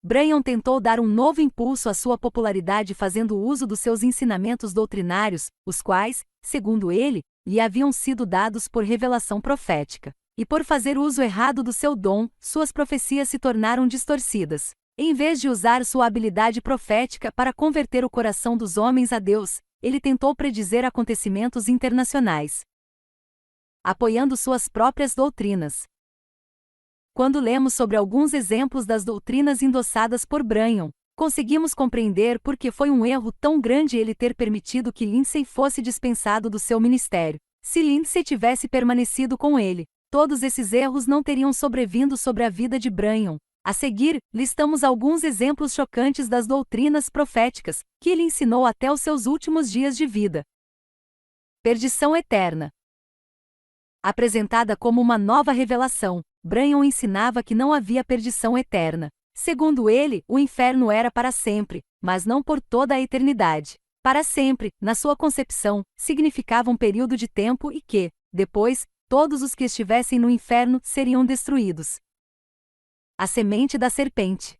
Branham tentou dar um novo impulso à sua popularidade fazendo uso dos seus ensinamentos doutrinários, os quais, segundo ele, lhe haviam sido dados por revelação profética. E por fazer uso errado do seu dom, suas profecias se tornaram distorcidas. Em vez de usar sua habilidade profética para converter o coração dos homens a Deus, ele tentou predizer acontecimentos internacionais, apoiando suas próprias doutrinas. Quando lemos sobre alguns exemplos das doutrinas endossadas por Branham, conseguimos compreender por que foi um erro tão grande ele ter permitido que Lindsay fosse dispensado do seu ministério. Se Lindsay tivesse permanecido com ele, todos esses erros não teriam sobrevindo sobre a vida de Branham. A seguir, listamos alguns exemplos chocantes das doutrinas proféticas que ele ensinou até os seus últimos dias de vida. Perdição eterna. Apresentada como uma nova revelação, Branham ensinava que não havia perdição eterna. Segundo ele, o inferno era para sempre, mas não por toda a eternidade. Para sempre, na sua concepção, significava um período de tempo e que, depois, todos os que estivessem no inferno seriam destruídos. A semente da serpente.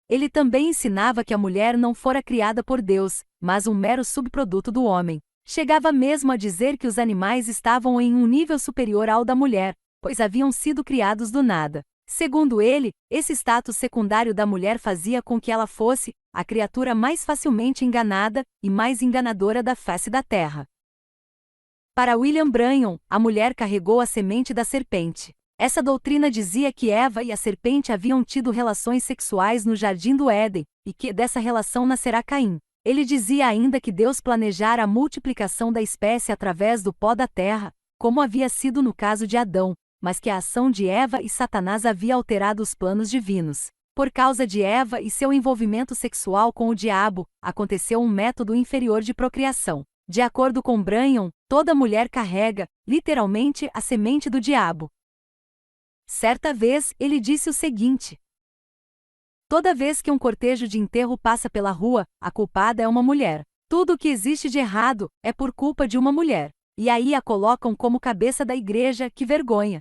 Ele também ensinava que a mulher não fora criada por Deus, mas um mero subproduto do homem. Chegava mesmo a dizer que os animais estavam em um nível superior ao da mulher, pois haviam sido criados do nada. Segundo ele, esse status secundário da mulher fazia com que ela fosse a criatura mais facilmente enganada e mais enganadora da face da terra. Para William Branham, a mulher carregou a semente da serpente. Essa doutrina dizia que Eva e a serpente haviam tido relações sexuais no jardim do Éden, e que dessa relação nascerá Caim. Ele dizia ainda que Deus planejara a multiplicação da espécie através do pó da terra, como havia sido no caso de Adão, mas que a ação de Eva e Satanás havia alterado os planos divinos. Por causa de Eva e seu envolvimento sexual com o diabo, aconteceu um método inferior de procriação. De acordo com Branham, toda mulher carrega, literalmente, a semente do diabo. Certa vez, ele disse o seguinte: toda vez que um cortejo de enterro passa pela rua, a culpada é uma mulher. Tudo o que existe de errado é por culpa de uma mulher. E aí a colocam como cabeça da igreja, que vergonha.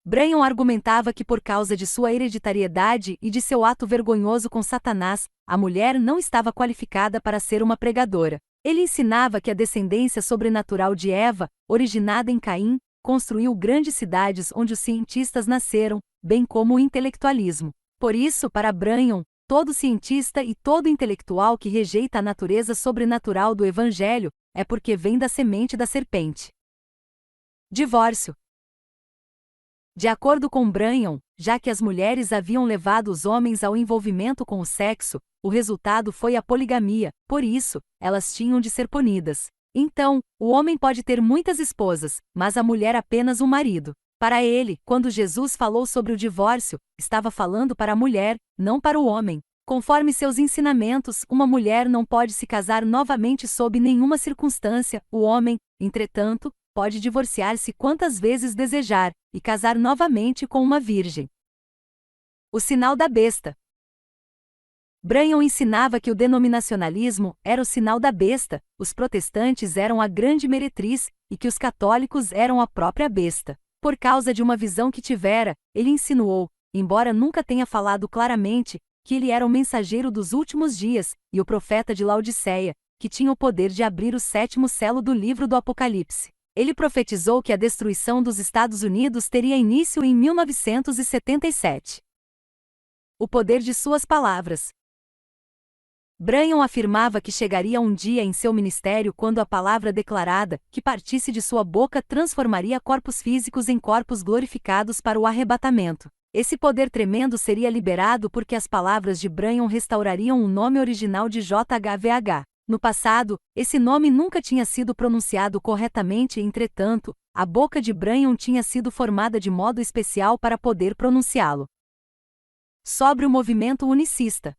Branham argumentava que por causa de sua hereditariedade e de seu ato vergonhoso com Satanás, a mulher não estava qualificada para ser uma pregadora. Ele ensinava que a descendência sobrenatural de Eva, originada em Caim, construiu grandes cidades onde os cientistas nasceram, bem como o intelectualismo. Por isso, para Branham, todo cientista e todo intelectual que rejeita a natureza sobrenatural do Evangelho é porque vem da semente da serpente. Divórcio. De acordo com Branham, já que as mulheres haviam levado os homens ao envolvimento com o sexo, o resultado foi a poligamia, por isso, elas tinham de ser punidas. Então, o homem pode ter muitas esposas, mas a mulher apenas um marido. Para ele, quando Jesus falou sobre o divórcio, estava falando para a mulher, não para o homem. Conforme seus ensinamentos, uma mulher não pode se casar novamente sob nenhuma circunstância. O homem, entretanto, pode divorciar-se quantas vezes desejar e casar novamente com uma virgem. O sinal da besta. Branham ensinava que o denominacionalismo era o sinal da besta, os protestantes eram a grande meretriz e que os católicos eram a própria besta. Por causa de uma visão que tivera, ele insinuou, embora nunca tenha falado claramente, que ele era o mensageiro dos últimos dias e o profeta de Laodiceia, que tinha o poder de abrir o 7º selo do livro do Apocalipse. Ele profetizou que a destruição dos Estados Unidos teria início em 1977. O poder de suas palavras. Branham afirmava que chegaria um dia em seu ministério quando a palavra declarada, que partisse de sua boca, transformaria corpos físicos em corpos glorificados para o arrebatamento. Esse poder tremendo seria liberado porque as palavras de Branham restaurariam o nome original de JHVH. No passado, esse nome nunca tinha sido pronunciado corretamente, entretanto, a boca de Branham tinha sido formada de modo especial para poder pronunciá-lo. Sobre o movimento unicista.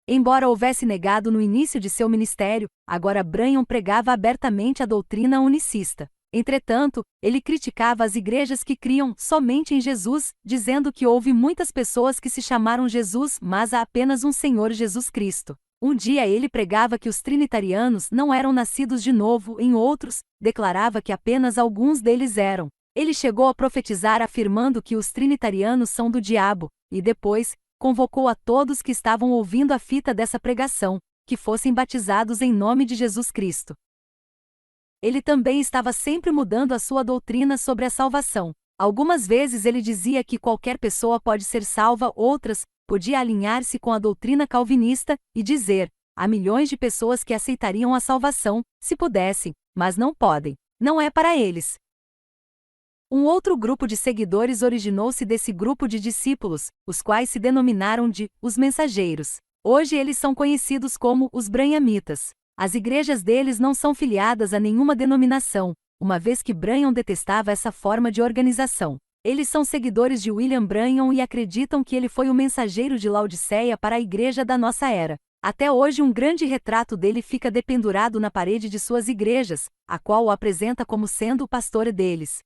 Embora houvesse negado no início de seu ministério, agora Branham pregava abertamente a doutrina unicista. Entretanto, ele criticava as igrejas que criam somente em Jesus, dizendo que houve muitas pessoas que se chamaram Jesus, mas há apenas um Senhor Jesus Cristo. Um dia ele pregava que os trinitarianos não eram nascidos de novo, em outros, declarava que apenas alguns deles eram. Ele chegou a profetizar afirmando que os trinitarianos são do diabo, e depois, convocou a todos que estavam ouvindo a fita dessa pregação, que fossem batizados em nome de Jesus Cristo. Ele também estava sempre mudando a sua doutrina sobre a salvação. Algumas vezes ele dizia que qualquer pessoa pode ser salva, outras, podia alinhar-se com a doutrina calvinista e dizer: Há milhões de pessoas que aceitariam a salvação, se pudessem, mas não podem. Não é para eles. Um outro grupo de seguidores originou-se desse grupo de discípulos, os quais se denominaram de os mensageiros. Hoje eles são conhecidos como os branhamitas. As igrejas deles não são filiadas a nenhuma denominação, uma vez que Branham detestava essa forma de organização. Eles são seguidores de William Branham e acreditam que ele foi o mensageiro de Laodiceia para a igreja da nossa era. Até hoje um grande retrato dele fica dependurado na parede de suas igrejas, a qual o apresenta como sendo o pastor deles.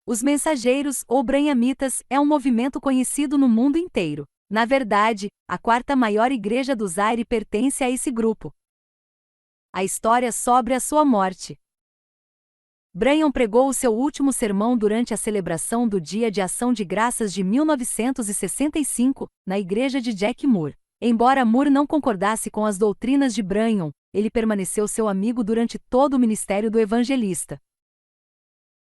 Os mensageiros, ou branhamitas, é um movimento conhecido no mundo inteiro. Na verdade, a quarta maior igreja do Zaire pertence a esse grupo. A história sobre a sua morte. Branham pregou o seu último sermão durante a celebração do Dia de Ação de Graças de 1965, na igreja de Jack Moore. Embora Moore não concordasse com as doutrinas de Branham, ele permaneceu seu amigo durante todo o ministério do evangelista.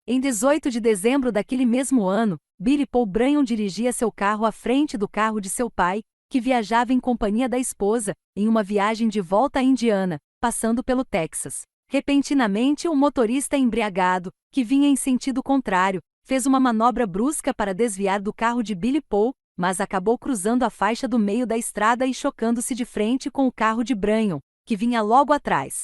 Em 18 de dezembro daquele mesmo ano, Billy Paul Branham dirigia seu carro à frente do carro de seu pai, que viajava em companhia da esposa, em uma viagem de volta a Indiana, passando pelo Texas. Repentinamente, o motorista embriagado, que vinha em sentido contrário, fez uma manobra brusca para desviar do carro de Billy Paul, mas acabou cruzando a faixa do meio da estrada e chocando-se de frente com o carro de Branham, que vinha logo atrás.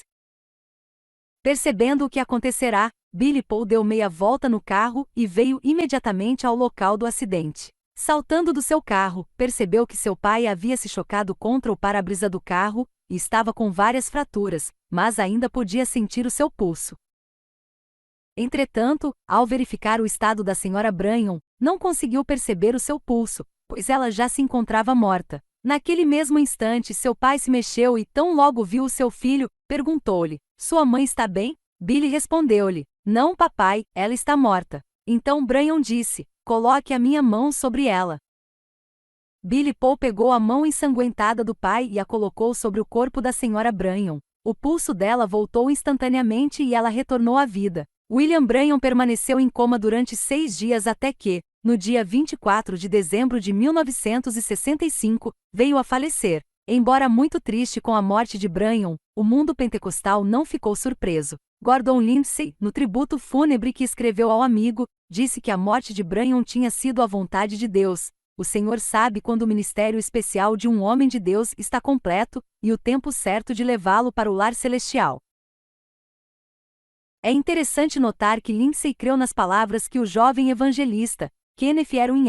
Percebendo o que acontecerá, Billy Paul deu meia volta no carro e veio imediatamente ao local do acidente. Saltando do seu carro, percebeu que seu pai havia se chocado contra o para-brisa do carro e estava com várias fraturas, mas ainda podia sentir o seu pulso. Entretanto, ao verificar o estado da senhora Branham, não conseguiu perceber o seu pulso, pois ela já se encontrava morta. Naquele mesmo instante, seu pai se mexeu e, tão logo viu o seu filho, perguntou-lhe: "Sua mãe está bem?" Billy respondeu-lhe: "Não, papai, ela está morta." Então Branham disse: "Coloque a minha mão sobre ela." Billy Paul pegou a mão ensanguentada do pai e a colocou sobre o corpo da senhora Branham. O pulso dela voltou instantaneamente e ela retornou à vida. William Branham permaneceu em coma durante 6 dias até que, no dia 24 de dezembro de 1965, veio a falecer. Embora muito triste com a morte de Branham, o mundo pentecostal não ficou surpreso. Gordon Lindsay, no tributo fúnebre que escreveu ao amigo, disse que a morte de Branham tinha sido a vontade de Deus. O Senhor sabe quando o ministério especial de um homem de Deus está completo, e o tempo certo de levá-lo para o lar celestial. É interessante notar que Lindsay creu nas palavras que o jovem evangelista, Kenneth Erwin,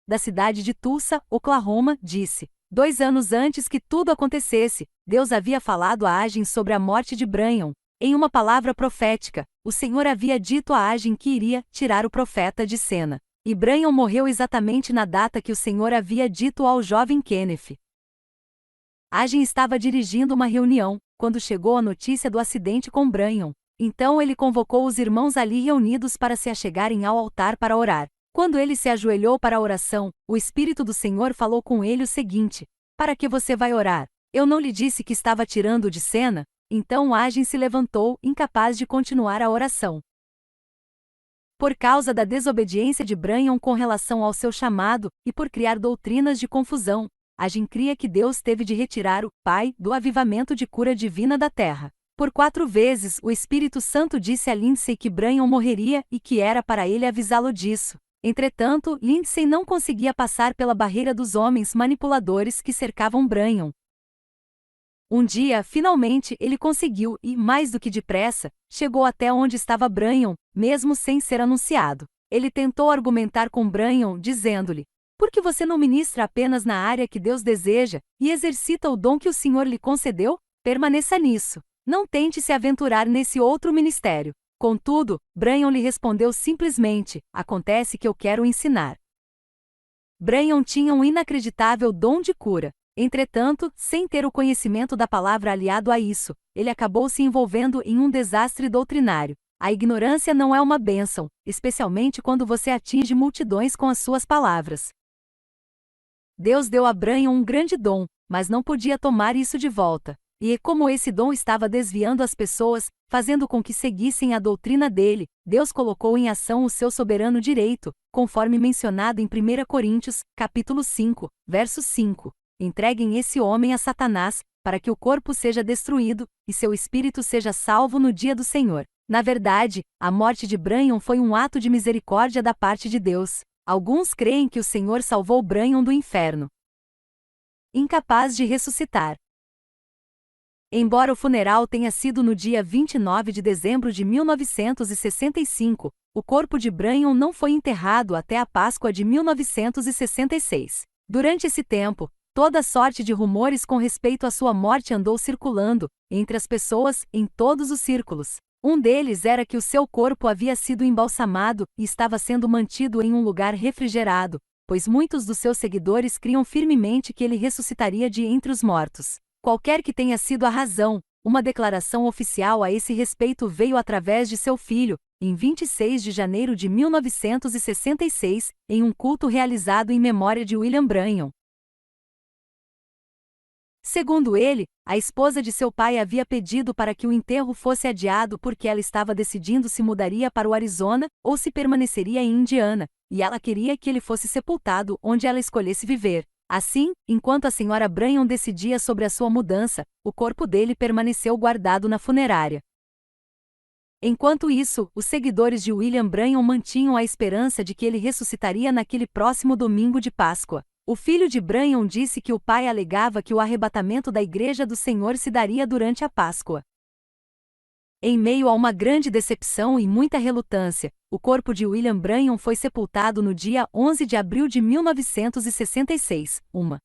da cidade de Tulsa, Oklahoma, disse. 2 anos antes que tudo acontecesse, Deus havia falado a Agin sobre a morte de Branham. Em uma palavra profética, o Senhor havia dito a Agin que iria tirar o profeta de cena. E Branham morreu exatamente na data que o Senhor havia dito ao jovem Kenneth. Agin estava dirigindo uma reunião, quando chegou a notícia do acidente com Branham. Então ele convocou os irmãos ali reunidos para se achegarem ao altar para orar. Quando ele se ajoelhou para a oração, o Espírito do Senhor falou com ele o seguinte: "Para que você vai orar? Eu não lhe disse que estava tirando de cena?" Então Agin se levantou, incapaz de continuar a oração. Por causa da desobediência de Branham com relação ao seu chamado, e por criar doutrinas de confusão, Agin cria que Deus teve de retirar o Pai do avivamento de cura divina da terra. Por 4 vezes, o Espírito Santo disse a Lindsay que Branham morreria e que era para ele avisá-lo disso. Entretanto, Lindsay não conseguia passar pela barreira dos homens manipuladores que cercavam Branham. Um dia, finalmente, ele conseguiu e, mais do que depressa, chegou até onde estava Branham, mesmo sem ser anunciado. Ele tentou argumentar com Branham, dizendo-lhe: "Por que você não ministra apenas na área que Deus deseja, e exercita o dom que o Senhor lhe concedeu? Permaneça nisso. Não tente se aventurar nesse outro ministério." Contudo, Branham lhe respondeu simplesmente: "Acontece que eu quero ensinar." Branham tinha um inacreditável dom de cura. Entretanto, sem ter o conhecimento da palavra aliado a isso, ele acabou se envolvendo em um desastre doutrinário. A ignorância não é uma bênção, especialmente quando você atinge multidões com as suas palavras. Deus deu a Branham um grande dom, mas não podia tomar isso de volta. E como esse dom estava desviando as pessoas, fazendo com que seguissem a doutrina dele, Deus colocou em ação o seu soberano direito, conforme mencionado em 1 Coríntios, capítulo 5, verso 5. "Entreguem esse homem a Satanás, para que o corpo seja destruído, e seu espírito seja salvo no dia do Senhor. Na verdade, a morte de Branham foi um ato de misericórdia da parte de Deus. Alguns creem que o Senhor salvou Branham do inferno. Incapaz de ressuscitar. Embora o funeral tenha sido no dia 29 de dezembro de 1965, o corpo de Branham não foi enterrado até a Páscoa de 1966. Durante esse tempo, toda sorte de rumores com respeito à sua morte andou circulando entre as pessoas em todos os círculos. Um deles era que o seu corpo havia sido embalsamado e estava sendo mantido em um lugar refrigerado, pois muitos dos seus seguidores criam firmemente que ele ressuscitaria de entre os mortos. Qualquer que tenha sido a razão, uma declaração oficial a esse respeito veio através de seu filho, em 26 de janeiro de 1966, em um culto realizado em memória de William Branham. Segundo ele, a esposa de seu pai havia pedido para que o enterro fosse adiado porque ela estava decidindo se mudaria para o Arizona ou se permaneceria em Indiana, e ela queria que ele fosse sepultado onde ela escolhesse viver. Assim, enquanto a senhora Branham decidia sobre a sua mudança, o corpo dele permaneceu guardado na funerária. Enquanto isso, os seguidores de William Branham mantinham a esperança de que ele ressuscitaria naquele próximo domingo de Páscoa. O filho de Branham disse que o pai alegava que o arrebatamento da Igreja do Senhor se daria durante a Páscoa. Em meio a uma grande decepção e muita relutância, o corpo de William Branham foi sepultado no dia 11 de abril de 1966, uma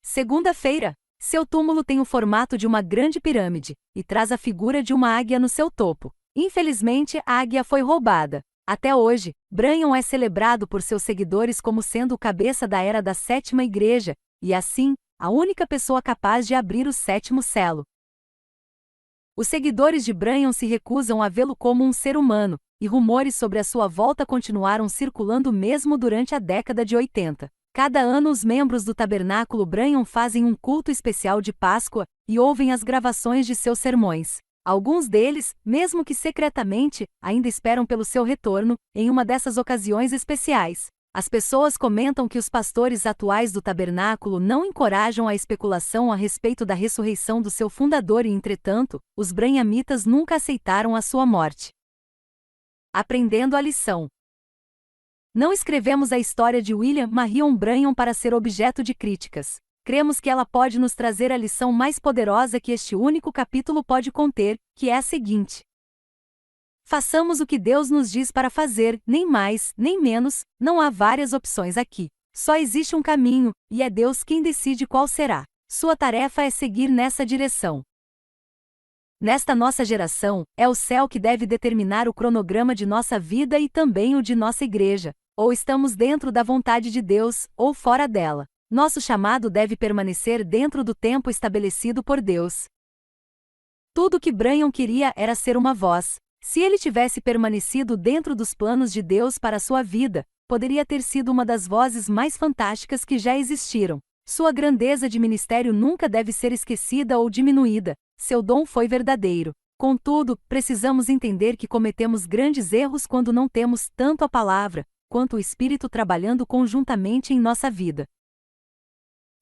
segunda-feira. Seu túmulo tem o formato de uma grande pirâmide, e traz a figura de uma águia no seu topo. Infelizmente, a águia foi roubada. Até hoje, Branham é celebrado por seus seguidores como sendo o cabeça da era da sétima igreja, e assim, a única pessoa capaz de abrir o sétimo selo. Os seguidores de Branham se recusam a vê-lo como um ser humano, e rumores sobre a sua volta continuaram circulando mesmo durante a década de 80. Cada ano os membros do Tabernáculo Branham fazem um culto especial de Páscoa, e ouvem as gravações de seus sermões. Alguns deles, mesmo que secretamente, ainda esperam pelo seu retorno, em uma dessas ocasiões especiais. As pessoas comentam que os pastores atuais do tabernáculo não encorajam a especulação a respeito da ressurreição do seu fundador e, entretanto, os branhamitas nunca aceitaram a sua morte. Aprendendo a lição. Não escrevemos a história de William Marion Branham para ser objeto de críticas. Cremos que ela pode nos trazer a lição mais poderosa que este único capítulo pode conter, que é a seguinte: façamos o que Deus nos diz para fazer, nem mais, nem menos, não há várias opções aqui. Só existe um caminho, e é Deus quem decide qual será. Sua tarefa é seguir nessa direção. Nesta nossa geração, é o céu que deve determinar o cronograma de nossa vida e também o de nossa igreja. Ou estamos dentro da vontade de Deus, ou fora dela. Nosso chamado deve permanecer dentro do tempo estabelecido por Deus. Tudo o que Branham queria era ser uma voz. Se ele tivesse permanecido dentro dos planos de Deus para sua vida, poderia ter sido uma das vozes mais fantásticas que já existiram. Sua grandeza de ministério nunca deve ser esquecida ou diminuída. Seu dom foi verdadeiro. Contudo, precisamos entender que cometemos grandes erros quando não temos tanto a palavra, quanto o Espírito trabalhando conjuntamente em nossa vida.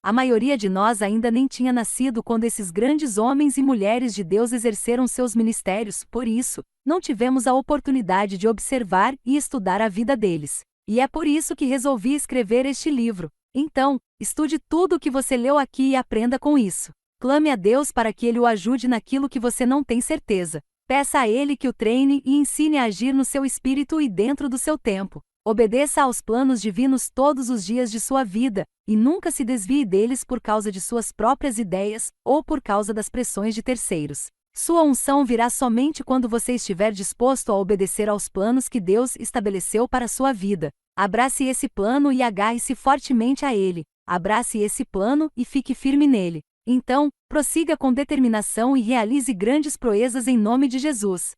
A maioria de nós ainda nem tinha nascido quando esses grandes homens e mulheres de Deus exerceram seus ministérios, por isso, não tivemos a oportunidade de observar e estudar a vida deles. E é por isso que resolvi escrever este livro. Então, estude tudo o que você leu aqui e aprenda com isso. Clame a Deus para que Ele o ajude naquilo que você não tem certeza. Peça a Ele que o treine e ensine a agir no seu espírito e dentro do seu tempo. Obedeça aos planos divinos todos os dias de sua vida, e nunca se desvie deles por causa de suas próprias ideias, ou por causa das pressões de terceiros. Sua unção virá somente quando você estiver disposto a obedecer aos planos que Deus estabeleceu para sua vida. Abrace esse plano e agarre-se fortemente a ele. Abrace esse plano e fique firme nele. Então, prossiga com determinação e realize grandes proezas em nome de Jesus.